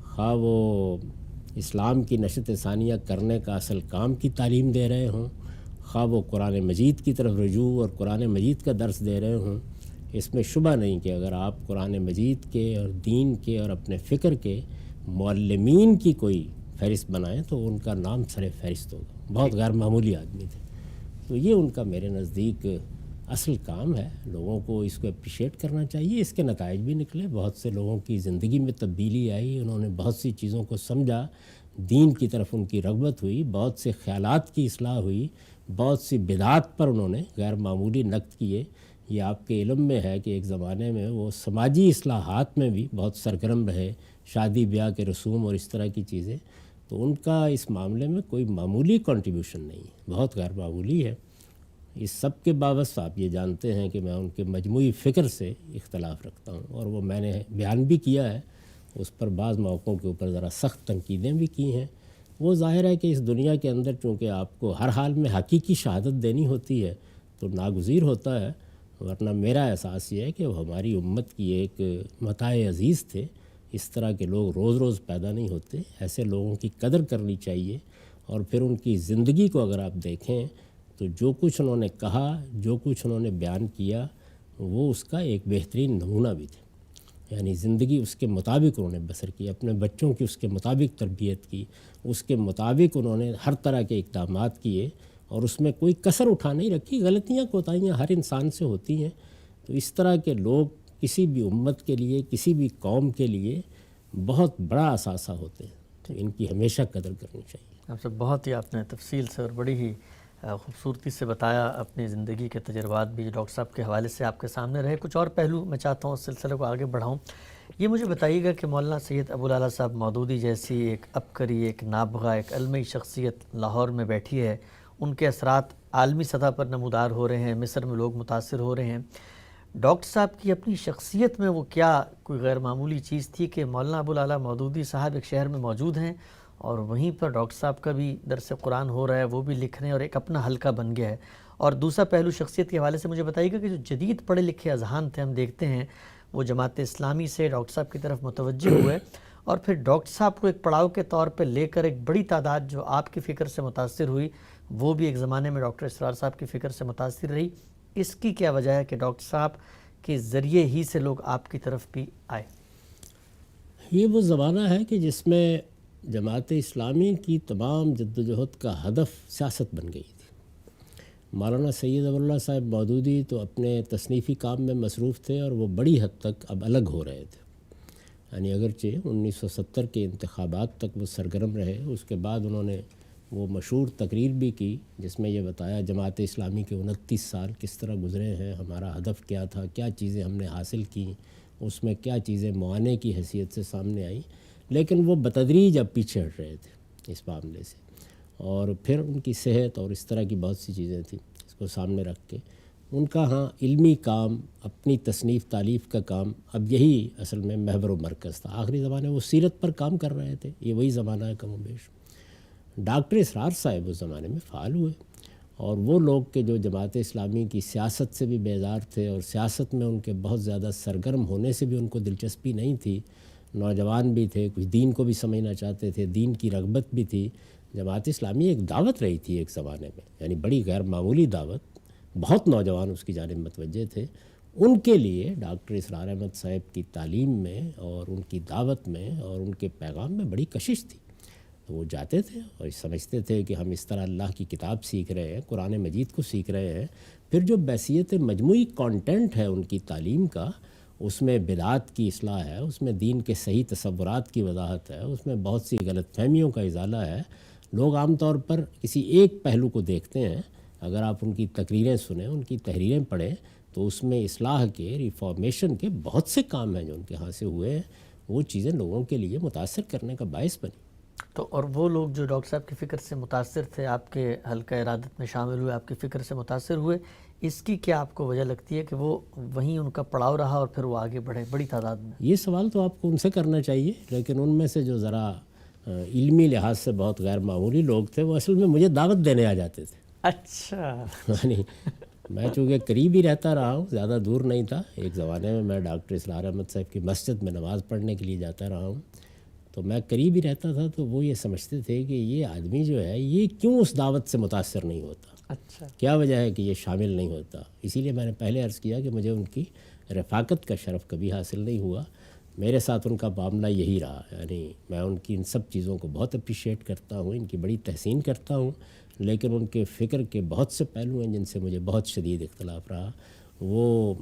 خواہ وہ اسلام کی نشت ثانیہ کرنے کا اصل کام کی تعلیم دے رہے ہوں، خواہ وہ قرآن مجید کی طرف رجوع اور قرآن مجید کا درس دے رہے ہوں، اس میں شبہ نہیں کہ اگر آپ قرآن مجید کے اور دین کے اور اپنے فکر کے معلمین کی کوئی فہرست بنائیں تو ان کا نام سر فہرست ہوگا. بہت غیر معمولی آدمی تھے. تو یہ ان کا میرے نزدیک اصل کام ہے. لوگوں کو اس کو اپریشیٹ کرنا چاہیے. اس کے نتائج بھی نکلے، بہت سے لوگوں کی زندگی میں تبدیلی آئی، انہوں نے بہت سی چیزوں کو سمجھا، دین کی طرف ان کی رغبت ہوئی، بہت سے خیالات کی اصلاح ہوئی، بہت سی بدعات پر انہوں نے غیر معمولی نقد کیے. یہ آپ کے علم میں ہے کہ ایک زمانے میں وہ سماجی اصلاحات میں بھی بہت سرگرم رہے، شادی بیاہ کے رسوم اور اس طرح کی چیزیں. تو ان کا اس معاملے میں کوئی معمولی کنٹریبیوشن نہیں ہے، بہت غیر معمولی ہے. اس سب کے باوجود آپ یہ جانتے ہیں کہ میں ان کے مجموعی فکر سے اختلاف رکھتا ہوں، اور وہ میں نے بیان بھی کیا ہے. اس پر بعض موقعوں کے اوپر ذرا سخت تنقیدیں بھی کی ہیں. وہ ظاہر ہے کہ اس دنیا کے اندر چونکہ آپ کو ہر حال میں حقیقی شہادت دینی ہوتی ہے تو ناگزیر ہوتا ہے. ورنہ میرا احساس یہ ہے کہ وہ ہماری امت کی ایک متاع عزیز تھے. اس طرح کے لوگ روز روز پیدا نہیں ہوتے. ایسے لوگوں کی قدر کرنی چاہیے. اور پھر ان کی زندگی کو اگر آپ دیکھیں تو جو کچھ انہوں نے کہا، جو کچھ انہوں نے بیان کیا، وہ اس کا ایک بہترین نمونہ بھی تھے. یعنی زندگی اس کے مطابق انہوں نے بسر کی، اپنے بچوں کی اس کے مطابق تربیت کی، اس کے مطابق انہوں نے ہر طرح کے اقدامات کیے، اور اس میں کوئی کسر اٹھا نہیں رکھی. غلطیاں کوتاہیاں ہر انسان سے ہوتی ہیں. تو اس طرح کے لوگ کسی بھی امت کے لیے، کسی بھی قوم کے لیے بہت بڑا اثاثہ ہوتے ہیں. تو ان کی ہمیشہ قدر کرنی چاہیے. آپ سے بہت ہی آپ نے تفصیل سے اور بڑی ہی خوبصورتی سے بتایا. اپنی زندگی کے تجربات بھی ڈاکٹر صاحب کے حوالے سے آپ کے سامنے رہے. کچھ اور پہلو میں چاہتا ہوں اس سلسلے کو آگے بڑھاؤں. یہ مجھے بتائیے گا کہ مولانا سید ابو العلا صاحب مودودی جیسی ایک عبقری، ایک نابغہ، ایک علمی شخصیت لاہور میں بیٹھی ہے. ان کے اثرات عالمی سطح پر نمودار ہو رہے ہیں، مصر میں لوگ متاثر ہو رہے ہیں. ڈاکٹر صاحب کی اپنی شخصیت میں وہ کیا کوئی غیر معمولی چیز تھی کہ مولانا ابو العلا مودودی صاحب ایک شہر میں موجود ہیں اور وہیں پر ڈاکٹر صاحب کا بھی درس قرآن ہو رہا ہے، وہ بھی لکھ رہے ہیں اور ایک اپنا حلقہ بن گیا ہے. اور دوسرا پہلو شخصیت کے حوالے سے مجھے بتائیے گا کہ جو جدید پڑھے لکھے اذہان تھے، ہم دیکھتے ہیں وہ جماعت اسلامی سے ڈاکٹر صاحب کی طرف متوجہ ہوئے، اور پھر ڈاکٹر صاحب کو ایک پڑاؤ کے طور پہ لے کر ایک بڑی تعداد جو آپ کی فکر سے متاثر ہوئی، وہ بھی ایک زمانے میں ڈاکٹر اسرار صاحب کی فکر سے متاثر رہی. اس کی کیا وجہ ہے کہ ڈاکٹر صاحب کے ذریعے ہی سے لوگ آپ کی طرف بھی آئے؟ یہ وہ زمانہ ہے کہ جس میں جماعت اسلامی کی تمام جدوجہد کا ہدف سیاست بن گئی تھی. مولانا سید ابو العلا صاحب مودودی تو اپنے تصنیفی کام میں مصروف تھے اور وہ بڑی حد تک اب الگ ہو رہے تھے. یعنی اگرچہ 1970 کے انتخابات تک وہ سرگرم رہے، اس کے بعد انہوں نے وہ مشہور تقریر بھی کی جس میں یہ بتایا جماعت اسلامی کے 29 سال کس طرح گزرے ہیں، ہمارا ہدف کیا تھا، کیا چیزیں ہم نے حاصل کی، اس میں کیا چیزیں معانے کی حیثیت سے سامنے آئیں. لیکن وہ بتدریج اب پیچھے ہٹ رہے تھے اس معاملے سے، اور پھر ان کی صحت اور اس طرح کی بہت سی چیزیں تھیں اس کو سامنے رکھ کے ان کا علمی کام، اپنی تصنیف تالیف کا کام اب یہی اصل میں محور و مرکز تھا۔ آخری زمانے وہ سیرت پر کام کر رہے تھے، یہ وہی زمانہ ہے کم و بیش۔ ڈاکٹر اسرار صاحب اس زمانے میں فعال ہوئے، اور وہ لوگ کہ جو جماعت اسلامی کی سیاست سے بھی بیزار تھے اور سیاست میں ان کے بہت زیادہ سرگرم ہونے سے بھی ان کو دلچسپی نہیں تھی، نوجوان بھی تھے، کچھ دین کو بھی سمجھنا چاہتے تھے، دین کی رغبت بھی تھی۔ جماعت اسلامی ایک دعوت رہی تھی ایک زمانے میں، یعنی بڑی غیر معمولی دعوت، بہت نوجوان اس کی جانب متوجہ تھے۔ ان کے لیے ڈاکٹر اسرار احمد صاحب کی تعلیم میں اور ان کی دعوت میں اور ان کے پیغام میں بڑی کشش تھی۔ تو وہ جاتے تھے اور سمجھتے تھے کہ ہم اس طرح اللہ کی کتاب سیکھ رہے ہیں، قرآن مجید کو سیکھ رہے ہیں، پھر جو بحیثیت مجموعی کانٹینٹ ہے ان کی تعلیم کا، اس میں بدعات کی اصلاح ہے، اس میں دین کے صحیح تصورات کی وضاحت ہے، اس میں بہت سی غلط فہمیوں کا ازالہ ہے۔ لوگ عام طور پر کسی ایک پہلو کو دیکھتے ہیں، اگر آپ ان کی تقریریں سنیں، ان کی تحریریں پڑھیں، تو اس میں اصلاح کے، ریفارمیشن کے بہت سے کام ہیں جو ان کے ہاں سے ہوئے ہیں۔ وہ چیزیں لوگوں کے لیے متاثر کرنے کا باعث بنی۔ تو اور وہ لوگ جو ڈاکٹر صاحب کی فکر سے متاثر تھے، آپ کے حلقہ ارادت میں شامل ہوئے، آپ کی فکر سے متاثر ہوئے، اس کی کیا آپ کو وجہ لگتی ہے کہ وہ وہیں ان کا پڑاؤ رہا اور پھر وہ آگے بڑھے بڑی تعداد میں؟ یہ سوال تو آپ کو ان سے کرنا چاہیے، لیکن ان میں سے جو ذرا علمی لحاظ سے بہت غیر معمولی لوگ تھے، وہ اصل میں مجھے دعوت دینے آ جاتے تھے۔ اچھا، یعنی میں چونکہ قریب ہی رہتا رہا ہوں، زیادہ دور نہیں تھا۔ ایک زمانے میں میں ڈاکٹر اسرار احمد صاحب کی مسجد میں نماز پڑھنے کے لیے جاتا رہا ہوں، تو میں قریب ہی رہتا تھا، تو وہ یہ سمجھتے تھے کہ یہ آدمی جو ہے یہ کیوں اس دعوت سے متاثر نہیں ہوتا، اچھا، کیا وجہ ہے کہ یہ شامل نہیں ہوتا۔ اسی لیے میں نے پہلے عرض کیا کہ مجھے ان کی رفاقت کا شرف کبھی حاصل نہیں ہوا۔ میرے ساتھ ان کا معاملہ یہی رہا، یعنی میں ان کی ان سب چیزوں کو بہت اپریشیٹ کرتا ہوں، ان کی بڑی تحسین کرتا ہوں، لیکن ان کے فکر کے بہت سے پہلو ہیں جن سے مجھے بہت شدید اختلاف رہا۔ وہ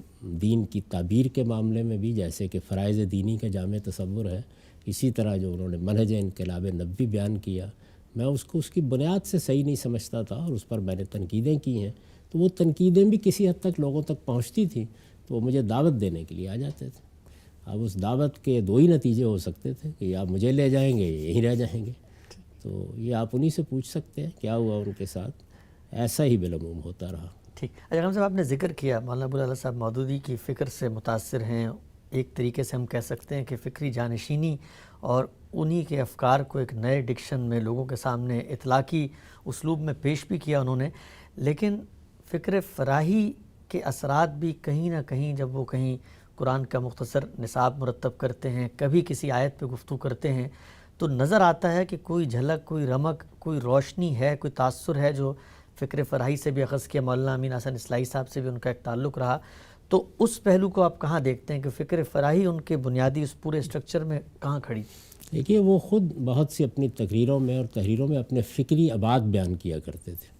دین کی تعبیر کے معاملے میں بھی، جیسے کہ فرائض دینی کا جامع تصور ہے، اسی طرح جو انہوں نے منہج انقلاب نبوی بیان کیا، میں اس کو اس کی بنیاد سے صحیح نہیں سمجھتا تھا، اور اس پر میں نے تنقیدیں کی ہیں۔ تو وہ تنقیدیں بھی کسی حد تک لوگوں تک پہنچتی تھیں، تو وہ مجھے دعوت دینے کے لیے آ جاتے تھے۔ اب اس دعوت کے دو ہی نتیجے ہو سکتے تھے کہ یا مجھے لے جائیں گے یا یہیں رہ جائیں گے۔ تو یہ آپ انہی سے پوچھ سکتے ہیں کیا ہوا ان کے ساتھ، ایسا ہی بالعموم ہوتا رہا۔ ٹھیک۔ اچھا غلام صاحب، آپ نے ذکر کیا مولانا ابوالعلا صاحب مودودی کی فکر سے متاثر ہیں، ایک طریقے سے ہم کہہ سکتے ہیں کہ فکری جانشینی، اور انہی کے افکار کو ایک نئے ڈکشن میں لوگوں کے سامنے اطلاقی اسلوب میں پیش بھی کیا انہوں نے، لیکن فکر فراہی کے اثرات بھی کہیں نہ کہیں، جب وہ کہیں قرآن کا مختصر نصاب مرتب کرتے ہیں، کبھی کسی آیت پہ گفتگو کرتے ہیں، تو نظر آتا ہے کہ کوئی جھلک، کوئی رمق، کوئی روشنی ہے، کوئی تاثر ہے جو فکر فراہی سے بھی اخذ کیا، مولانا امین حسن اصلاحی صاحب سے بھی ان کا ایک تعلق رہا۔ تو اس پہلو کو آپ کہاں دیکھتے ہیں کہ فکر فراہی ان کے بنیادی اس پورے اسٹرکچر میں کہاں کھڑی تھی؟ دیکھیے، وہ خود بہت سی اپنی تقریروں میں اور تحریروں میں اپنے فکری ابعاد بیان کیا کرتے تھے۔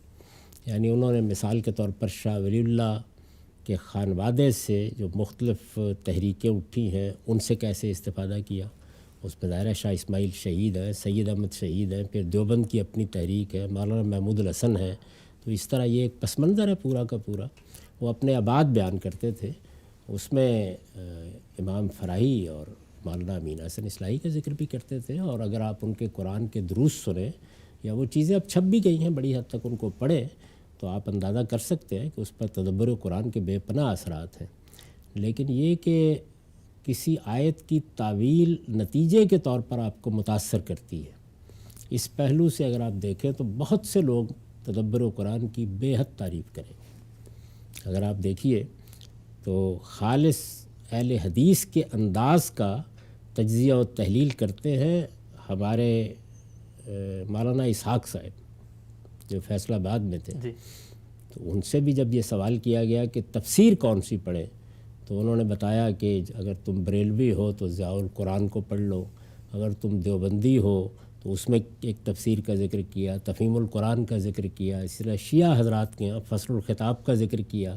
یعنی انہوں نے مثال کے طور پر شاہ ولی اللہ کے خانوادے سے جو مختلف تحریکیں اٹھی ہیں ان سے کیسے استفادہ کیا۔ اس میں ظاہر شاہ اسماعیل شہید ہیں، سید احمد شہید ہیں، پھر دیوبند کی اپنی تحریک ہے، مولانا محمود الحسن ہے۔ تو اس طرح یہ ایک پس منظر ہے پورا کا پورا۔ وہ اپنے ابعاد بیان کرتے تھے، اس میں امام فراہی اور مولانا امین حسن اصلاحی کا ذکر بھی کرتے تھے۔ اور اگر آپ ان کے قرآن کے دروس سنیں، یا وہ چیزیں اب چھپ بھی گئی ہیں بڑی حد تک، ان کو پڑھیں تو آپ اندازہ کر سکتے ہیں کہ اس پر تدبر قرآن کے بے پناہ اثرات ہیں۔ لیکن یہ کہ کسی آیت کی تعویل نتیجے کے طور پر آپ کو متاثر کرتی ہے، اس پہلو سے اگر آپ دیکھیں تو بہت سے لوگ تدبر قرآن کی بے حد تعریف کریں۔ اگر آپ دیکھیے تو خالص اہل حدیث کے انداز کا تجزیہ و تحلیل کرتے ہیں ہمارے مولانا اسحاق صاحب جو فیصل آباد میں تھے۔ جی، تو ان سے بھی جب یہ سوال کیا گیا کہ تفسیر کون سی پڑھیں، تو انہوں نے بتایا کہ اگر تم بریلوی ہو تو ضیاء القرآن کو پڑھ لو، اگر تم دیوبندی ہو تو اس میں ایک تفسیر کا ذکر کیا، تفہیم القرآن کا ذکر کیا، اسی طرح شیعہ حضرات کے یہاں فصل الخطاب کا ذکر کیا۔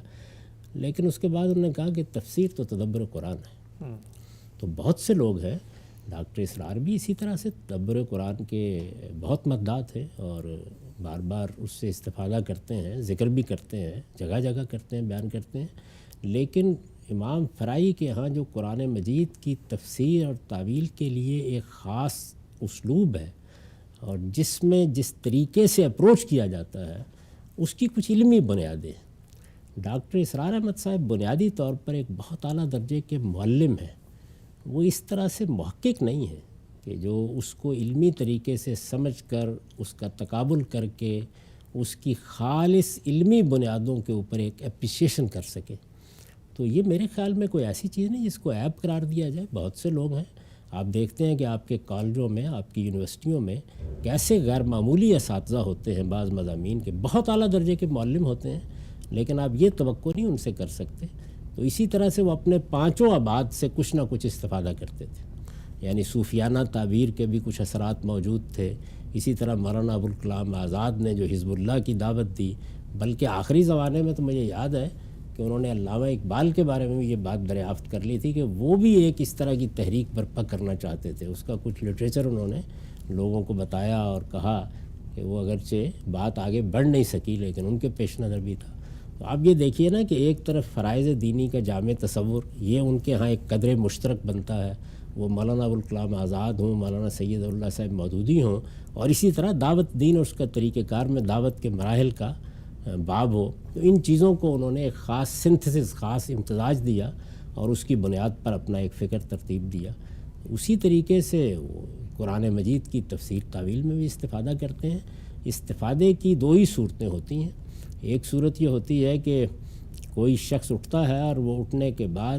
لیکن اس کے بعد انہوں نے کہا کہ تفسیر تو تدبر قرآن ہے۔ تو بہت سے لوگ ہیں، ڈاکٹر اسرار بھی اسی طرح سے تدبر قرآن کے بہت مداح ہیں اور بار بار اس سے استفادہ کرتے ہیں، ذکر بھی کرتے ہیں، جگہ جگہ کرتے ہیں، بیان کرتے ہیں۔ لیکن امام فرائی کے ہاں جو قرآن مجید کی تفسیر اور تعویل کے لیے ایک خاص اسلوب ہے اور جس میں جس طریقے سے اپروچ کیا جاتا ہے اس کی کچھ علمی بنیادیں ہیں۔ ڈاکٹر اسرار احمد صاحب بنیادی طور پر ایک بہت اعلیٰ درجے کے معلم ہیں، وہ اس طرح سے محقق نہیں ہیں کہ جو اس کو علمی طریقے سے سمجھ کر اس کا تقابل کر کے اس کی خالص علمی بنیادوں کے اوپر ایک اپریشیشن کر سکے۔ تو یہ میرے خیال میں کوئی ایسی چیز نہیں جس کو عیب قرار دیا جائے۔ بہت سے لوگ ہیں، آپ دیکھتے ہیں کہ آپ کے کالجوں میں، آپ کی یونیورسٹیوں میں کیسے غیر معمولی اساتذہ ہوتے ہیں، بعض مضامین کے بہت اعلیٰ درجے کے معلم ہوتے ہیں، لیکن آپ یہ توقع نہیں ان سے کر سکتے۔ تو اسی طرح سے وہ اپنے پانچوں ابعاد سے کچھ نہ کچھ استفادہ کرتے تھے، یعنی صوفیانہ تعبیر کے بھی کچھ اثرات موجود تھے۔ اسی طرح مولانا ابوالکلام آزاد نے جو حزب اللہ کی دعوت دی، بلکہ آخری زمانے میں تو مجھے یاد ہے کہ انہوں نے علامہ اقبال کے بارے میں بھی یہ بات دریافت کر لی تھی کہ وہ بھی ایک اس طرح کی تحریک برپا کرنا چاہتے تھے۔ اس کا کچھ لٹریچر انہوں نے لوگوں کو بتایا اور کہا کہ وہ اگرچہ بات آگے بڑھ نہیں سکی لیکن ان کے پیش نظر بھی تھا۔ تو آپ یہ دیکھیے نا کہ ایک طرف فرائض دینی کا جامع تصور، یہ ان کے ہاں ایک قدر مشترک بنتا ہے، وہ مولانا ابوالکلام آزاد ہوں، مولانا سید اللہ صاحب مودودی ہوں، اور اسی طرح دعوت دین اور اس کا طریقہ کار میں دعوت کے مراحل کا باب ہو۔ تو ان چیزوں کو انہوں نے ایک خاص سنتھسس، خاص امتزاج دیا اور اس کی بنیاد پر اپنا ایک فکر ترتیب دیا۔ اسی طریقے سے وہ قرآن مجید کی تفسیر تعویل میں بھی استفادہ کرتے ہیں۔ استفادے کی دو ہی صورتیں ہوتی ہیں۔ ایک صورت یہ ہوتی ہے کہ کوئی شخص اٹھتا ہے اور وہ اٹھنے کے بعد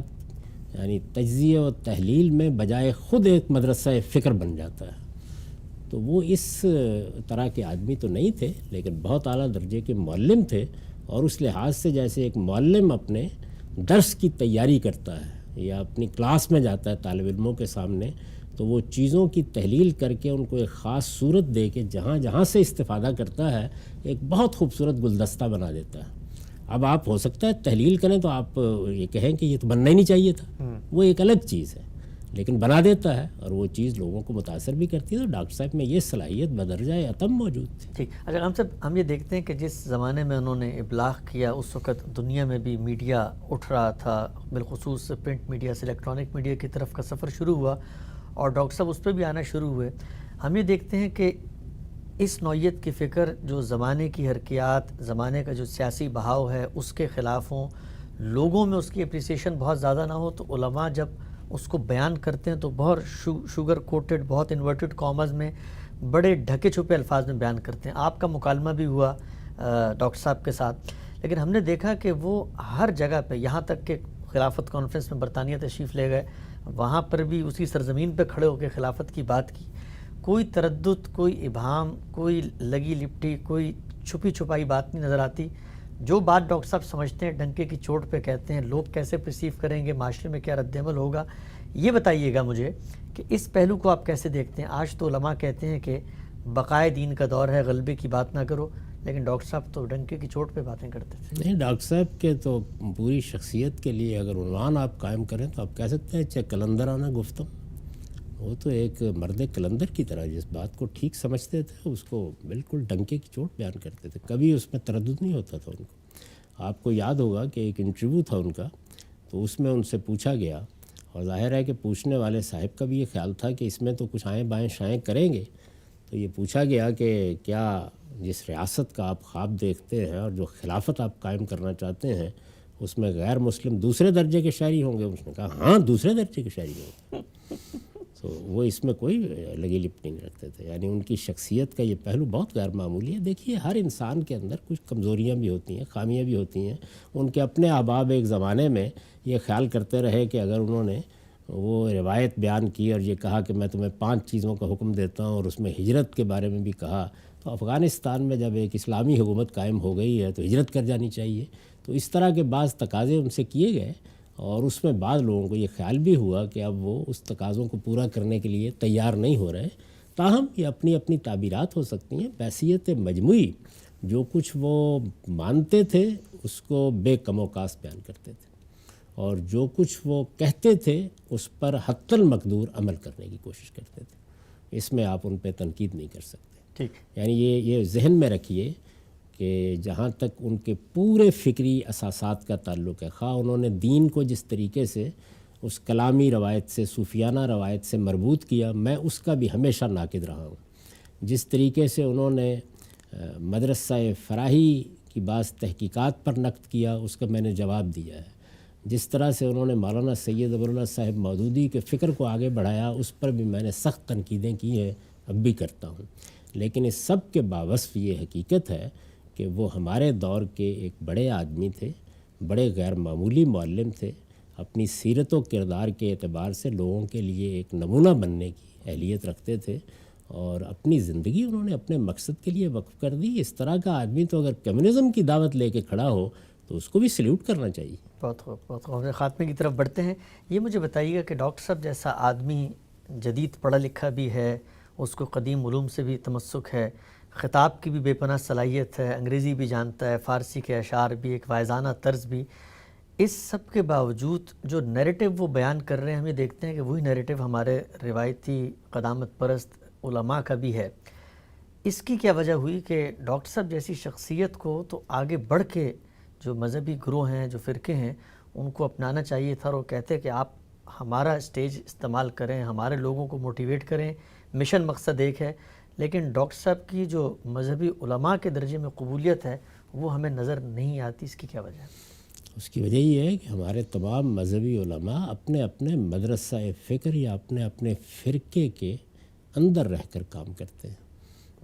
یعنی تجزیہ و تحلیل میں بجائے خود ایک مدرسہ فکر بن جاتا ہے۔ تو وہ اس طرح کے آدمی تو نہیں تھے لیکن بہت اعلیٰ درجے کے معلم تھے، اور اس لحاظ سے جیسے ایک معلم اپنے درس کی تیاری کرتا ہے یا اپنی کلاس میں جاتا ہے طالب علموں کے سامنے، تو وہ چیزوں کی تحلیل کر کے ان کو ایک خاص صورت دے کے جہاں جہاں سے استفادہ کرتا ہے ایک بہت خوبصورت گلدستہ بنا دیتا ہے۔ اب آپ ہو سکتا ہے تحلیل کریں تو آپ یہ کہیں کہ یہ تو بننا ہی نہیں چاہیے تھا، وہ ایک الگ چیز ہے، لیکن بنا دیتا ہے اور وہ چیز لوگوں کو متاثر بھی کرتی ہے۔ تو ڈاکٹر صاحب میں یہ صلاحیت بدرجہ عتم موجود تھی۔ ٹھیک، اچھا ہم صاحب ہم یہ دیکھتے ہیں کہ جس زمانے میں انہوں نے ابلاغ کیا اس وقت دنیا میں بھی میڈیا اٹھ رہا تھا، بالخصوص پرنٹ میڈیا سے الیکٹرانک میڈیا کی طرف کا سفر شروع ہوا اور ڈاکٹر صاحب اس پہ بھی آنا شروع ہوئے۔ ہم یہ دیکھتے ہیں کہ اس نوعیت کی فکر جو زمانے کی حرکیات، زمانے کا جو سیاسی بہاؤ ہے اس کے خلاف ہوں، لوگوں میں اس کی اپریسیشن بہت زیادہ نہ ہو، تو علماء جب اس کو بیان کرتے ہیں تو بہت شوگر کوٹڈ، بہت انورٹڈ کامز میں، بڑے ڈھکے چھپے الفاظ میں بیان کرتے ہیں۔ آپ کا مکالمہ بھی ہوا ڈاکٹر صاحب کے ساتھ، لیکن ہم نے دیکھا کہ وہ ہر جگہ پہ، یہاں تک کہ خلافت کانفرنس میں برطانیہ تشریف لے گئے، وہاں پر بھی اسی سرزمین پہ کھڑے ہو کے خلافت کی بات کی۔ کوئی تردد، کوئی ابہام، کوئی لگی لپٹی، کوئی چھپی چھپائی بات نہیں نظر آتی۔ جو بات ڈاکٹر صاحب سمجھتے ہیں ڈنکے کی چوٹ پہ کہتے ہیں، لوگ کیسے پرسیو کریں گے، معاشرے میں کیا رد عمل ہوگا۔ یہ بتائیے گا مجھے کہ اس پہلو کو آپ کیسے دیکھتے ہیں؟ آج تو علماء کہتے ہیں کہ بقائے دین کا دور ہے، غلبے کی بات نہ کرو، لیکن ڈاکٹر صاحب تو ڈنکے کی چوٹ پہ باتیں کرتے تھے۔ نہیں، ڈاکٹر صاحب کے تو پوری شخصیت کے لیے اگر عنوان آپ قائم کریں تو آپ کہہ سکتے ہیں چاہے کلندرانہ گفتم۔ وہ تو ایک مرد کلندر کی طرح جس بات کو ٹھیک سمجھتے تھے اس کو بالکل ڈنکے کی چوٹ بیان کرتے تھے، کبھی اس میں تردد نہیں ہوتا تھا ان کو۔ آپ کو یاد ہوگا کہ ایک انٹرویو تھا ان کا، تو اس میں ان سے پوچھا گیا، اور ظاہر ہے کہ پوچھنے والے صاحب کا بھی یہ خیال تھا کہ اس میں تو کچھ آئیں بائیں شائیں کریں گے، تو یہ پوچھا گیا کہ کیا جس ریاست کا آپ خواب دیکھتے ہیں اور جو خلافت آپ قائم کرنا چاہتے ہیں اس میں غیر مسلم دوسرے درجے کے شہری ہوں گے؟ اس نے کہا ہاں دوسرے درجے کے شہری ہوں گے۔ تو وہ اس میں کوئی لگی لپٹی نہیں رکھتے تھے، یعنی ان کی شخصیت کا یہ پہلو بہت غیر معمولی ہے۔ دیکھیے ہر انسان کے اندر کچھ کمزوریاں بھی ہوتی ہیں، خامیاں بھی ہوتی ہیں۔ ان کے اپنے احباب ایک زمانے میں یہ خیال کرتے رہے کہ اگر انہوں نے وہ روایت بیان کی اور یہ کہا کہ میں تمہیں 5 چیزوں کا حکم دیتا ہوں، اور اس میں ہجرت کے بارے میں بھی کہا، تو افغانستان میں جب ایک اسلامی حکومت قائم ہو گئی ہے تو ہجرت کر جانی چاہیے۔ تو اس طرح کے بعض تقاضے ان سے کیے گئے، اور اس میں بعض لوگوں کو یہ خیال بھی ہوا کہ اب وہ اس تقاضوں کو پورا کرنے کے لیے تیار نہیں ہو رہے۔ تاہم یہ اپنی اپنی تعبیرات ہو سکتی ہیں، بحیثیت مجموعی جو کچھ وہ مانتے تھے اس کو بے کم و کاس بیان کرتے تھے، اور جو کچھ وہ کہتے تھے اس پر حتی المقدور عمل کرنے کی کوشش کرتے تھے۔ اس میں آپ ان پہ تنقید نہیں کر سکتے۔ ٹھیک، یعنی یہ ذہن میں رکھیے کہ جہاں تک ان کے پورے فکری اساسات کا تعلق ہے، خواہ انہوں نے دین کو جس طریقے سے اس کلامی روایت سے، صوفیانہ روایت سے مربوط کیا، میں اس کا بھی ہمیشہ ناقد رہا ہوں۔ جس طریقے سے انہوں نے مدرسہ فراہی کی بعض تحقیقات پر نقد کیا، اس کا میں نے جواب دیا ہے۔ جس طرح سے انہوں نے مولانا سید ابواللہ صاحب مودودی کے فکر کو آگے بڑھایا، اس پر بھی میں نے سخت تنقیدیں کی ہیں، اب بھی کرتا ہوں۔ لیکن اس سب کے باوصف یہ حقیقت ہے کہ وہ ہمارے دور کے ایک بڑے آدمی تھے، بڑے غیر معمولی معلم تھے، اپنی سیرت و کردار کے اعتبار سے لوگوں کے لیے ایک نمونہ بننے کی اہلیت رکھتے تھے، اور اپنی زندگی انہوں نے اپنے مقصد کے لیے وقف کر دی۔ اس طرح کا آدمی تو اگر کمیونزم کی دعوت لے کے کھڑا ہو تو اس کو بھی سلیوٹ کرنا چاہیے۔ بہت خوب، بہت خوب۔ خاتمے کی طرف بڑھتے ہیں۔ یہ مجھے بتائیے گا کہ ڈاکٹر صاحب جیسا آدمی جدید پڑھا لکھا بھی ہے، اس کو قدیم علوم سے بھی تمسک ہے، خطاب کی بھی بے پناہ صلاحیت ہے، انگریزی بھی جانتا ہے، فارسی کے اشعار بھی، ایک واعظانہ طرز بھی، اس سب کے باوجود جو نیریٹو وہ بیان کر رہے ہیں، ہم یہ دیکھتے ہیں کہ وہی نیریٹو ہمارے روایتی قدامت پرست علماء کا بھی ہے۔ اس کی کیا وجہ ہوئی کہ ڈاکٹر صاحب جیسی شخصیت کو تو آگے بڑھ کے جو مذہبی گروہ ہیں، جو فرقے ہیں، ان کو اپنانا چاہیے تھا، اور وہ کہتے ہیں کہ آپ ہمارا اسٹیج استعمال کریں، ہمارے لوگوں کو موٹیویٹ کریں، مشن مقصد ایک ہے، لیکن ڈاکٹر صاحب کی جو مذہبی علماء کے درجے میں قبولیت ہے وہ ہمیں نظر نہیں آتی۔ اس کی کیا وجہ ہے؟ اس کی وجہ یہ ہے کہ ہمارے تمام مذہبی علماء اپنے اپنے مدرسہ فکر یا اپنے اپنے فرقے کے اندر رہ کر کام کرتے ہیں،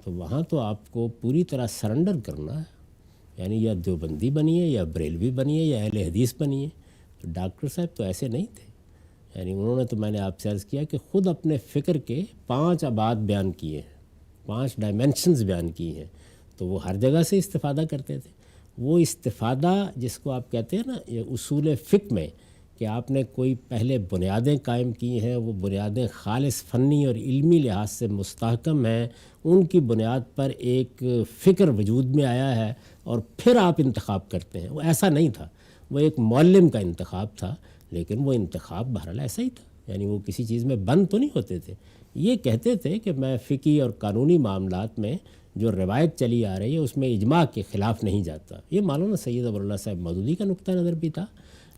تو وہاں تو آپ کو پوری طرح سرنڈر کرنا ہے، یعنی یا دیوبندی بنیے یا بریلوی بنیے یا اہل حدیث بنیے۔ تو ڈاکٹر صاحب تو ایسے نہیں تھے، یعنی انہوں نے، تو میں نے آپ سے عرض کیا کہ خود اپنے فکر کے 5 ابعاد بیان کیے ہیں، 5 ڈائمینشنز بیان کی ہیں، تو وہ ہر جگہ سے استفادہ کرتے تھے۔ وہ استفادہ جس کو آپ کہتے ہیں نا یہ اصول فقہ میں، کہ آپ نے کوئی پہلے بنیادیں قائم کی ہیں، وہ بنیادیں خالص فنی اور علمی لحاظ سے مستحکم ہیں، ان کی بنیاد پر ایک فکر وجود میں آیا ہے، اور پھر آپ انتخاب کرتے ہیں۔ وہ ایسا نہیں تھا، وہ ایک معلم کا انتخاب تھا، لیکن وہ انتخاب بہرحال ایسا ہی تھا، یعنی وہ کسی چیز میں بند تو نہیں ہوتے تھے۔ یہ کہتے تھے کہ میں فقہی اور قانونی معاملات میں جو روایت چلی آ رہی ہے اس میں اجماع کے خلاف نہیں جاتا۔ یہ مولانا سید ابواللہ صاحب مودودی کا نقطہ نظر بھی تھا،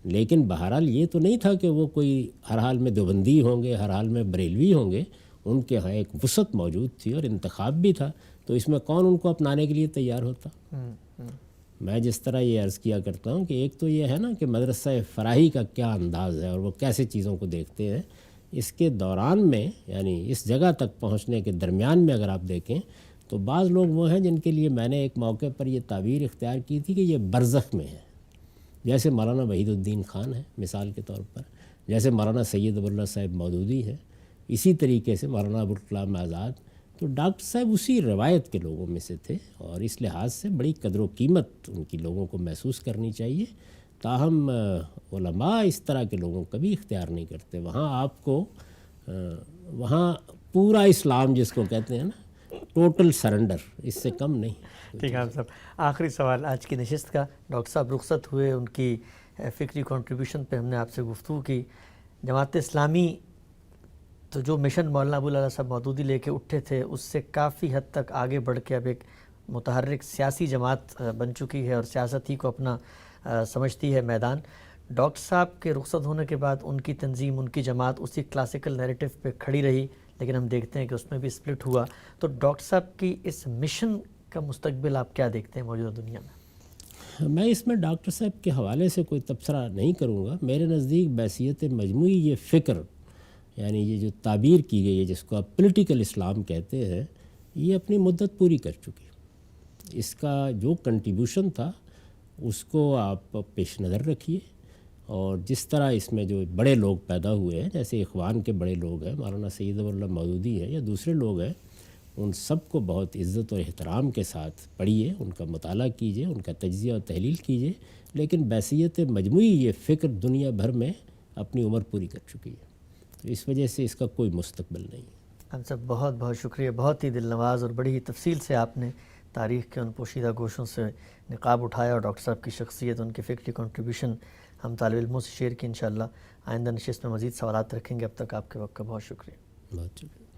لیکن بہرحال یہ تو نہیں تھا کہ وہ کوئی ہر حال میں دیوبندی ہوں گے، ہر حال میں بریلوی ہوں گے۔ ان کے ہاں ایک وسعت موجود تھی اور انتخاب بھی تھا، تو اس میں کون ان کو اپنانے کے لیے تیار ہوتا؟ میں جس طرح یہ عرض کیا کرتا ہوں کہ ایک تو یہ ہے نا کہ مدرسہ فراہی کا کیا انداز ہے اور وہ کیسے چیزوں کو دیکھتے ہیں، اس کے دوران میں، یعنی اس جگہ تک پہنچنے کے درمیان میں اگر آپ دیکھیں تو بعض لوگ وہ ہیں جن کے لیے میں نے ایک موقع پر یہ تعبیر اختیار کی تھی کہ یہ برزخ میں ہے، جیسے مولانا وحید الدین خان ہے مثال کے طور پر، جیسے مولانا سید ابواللہ صاحب مودودی ہے، اسی طریقے سے مولانا ابوالکلام آزاد۔ تو ڈاکٹر صاحب اسی روایت کے لوگوں میں سے تھے، اور اس لحاظ سے بڑی قدر و قیمت ان کی لوگوں کو محسوس کرنی چاہیے۔ تاہم علماء اس طرح کے لوگوں کا بھی اختیار نہیں کرتے۔ وہاں آپ کو وہاں پورا اسلام جس کو کہتے ہیں نا، ٹوٹل سرنڈر، اس سے کم نہیں۔ ٹھیک ہے صاحب، آخری سوال آج کی نشست کا، ڈاکٹر صاحب رخصت ہوئے، ان کی فکری کنٹریبیوشن پہ ہم نے آپ سے گفتگو کی۔ جماعت اسلامی تو جو مشن مولانا ابوالعلا صاحب مودودی لے کے اٹھے تھے، اس سے کافی حد تک آگے بڑھ کے اب ایک متحرک سیاسی جماعت بن چکی ہے، اور سیاست ہی کو اپنا سمجھتی ہے میدان۔ ڈاکٹر صاحب کے رخصت ہونے کے بعد ان کی تنظیم، ان کی جماعت اسی کلاسیکل نیریٹو پہ کھڑی رہی، لیکن ہم دیکھتے ہیں کہ اس میں بھی سپلٹ ہوا۔ تو ڈاکٹر صاحب کی اس مشن کا مستقبل آپ کیا دیکھتے ہیں موجودہ دنیا میں؟ میں اس میں ڈاکٹر صاحب کے حوالے سے کوئی تبصرہ نہیں کروں گا۔ میرے نزدیک بحیثیت مجموعی یہ فکر، یعنی یہ جو تعبیر کی گئی ہے جس کو آپ پولیٹیکل اسلام کہتے ہیں، یہ اپنی مدت پوری کر چکی۔ اس کا جو کنٹریبیوشن تھا اس کو آپ پیش نظر رکھیے، اور جس طرح اس میں جو بڑے لوگ پیدا ہوئے ہیں، جیسے اخوان کے بڑے لوگ ہیں، مولانا سید ابواللہ مودودی ہیں یا دوسرے لوگ ہیں، ان سب کو بہت عزت اور احترام کے ساتھ پڑھیے، ان کا مطالعہ کیجیے، ان کا تجزیہ اور تحلیل کیجیے، لیکن بحیثیت مجموعی یہ فکر دنیا بھر میں اپنی عمر پوری کر چکی ہے، تو اس وجہ سے اس کا کوئی مستقبل نہیں ہے۔ ہم سب بہت بہت شکریہ، بہت ہی دل نواز اور بڑی ہی تفصیل سے آپ نے تاریخ کے ان پوشیدہ گوشوں سے نقاب اٹھایا، اور ڈاکٹر صاحب کی شخصیت، ان کی فکری کنٹریبیوشن ہم طالب علموں سے شیئر کی۔ انشاءاللہ آئندہ نشست میں مزید سوالات رکھیں گے۔ اب تک آپ کے وقت کا بہت شکریہ۔ بہت شکریہ۔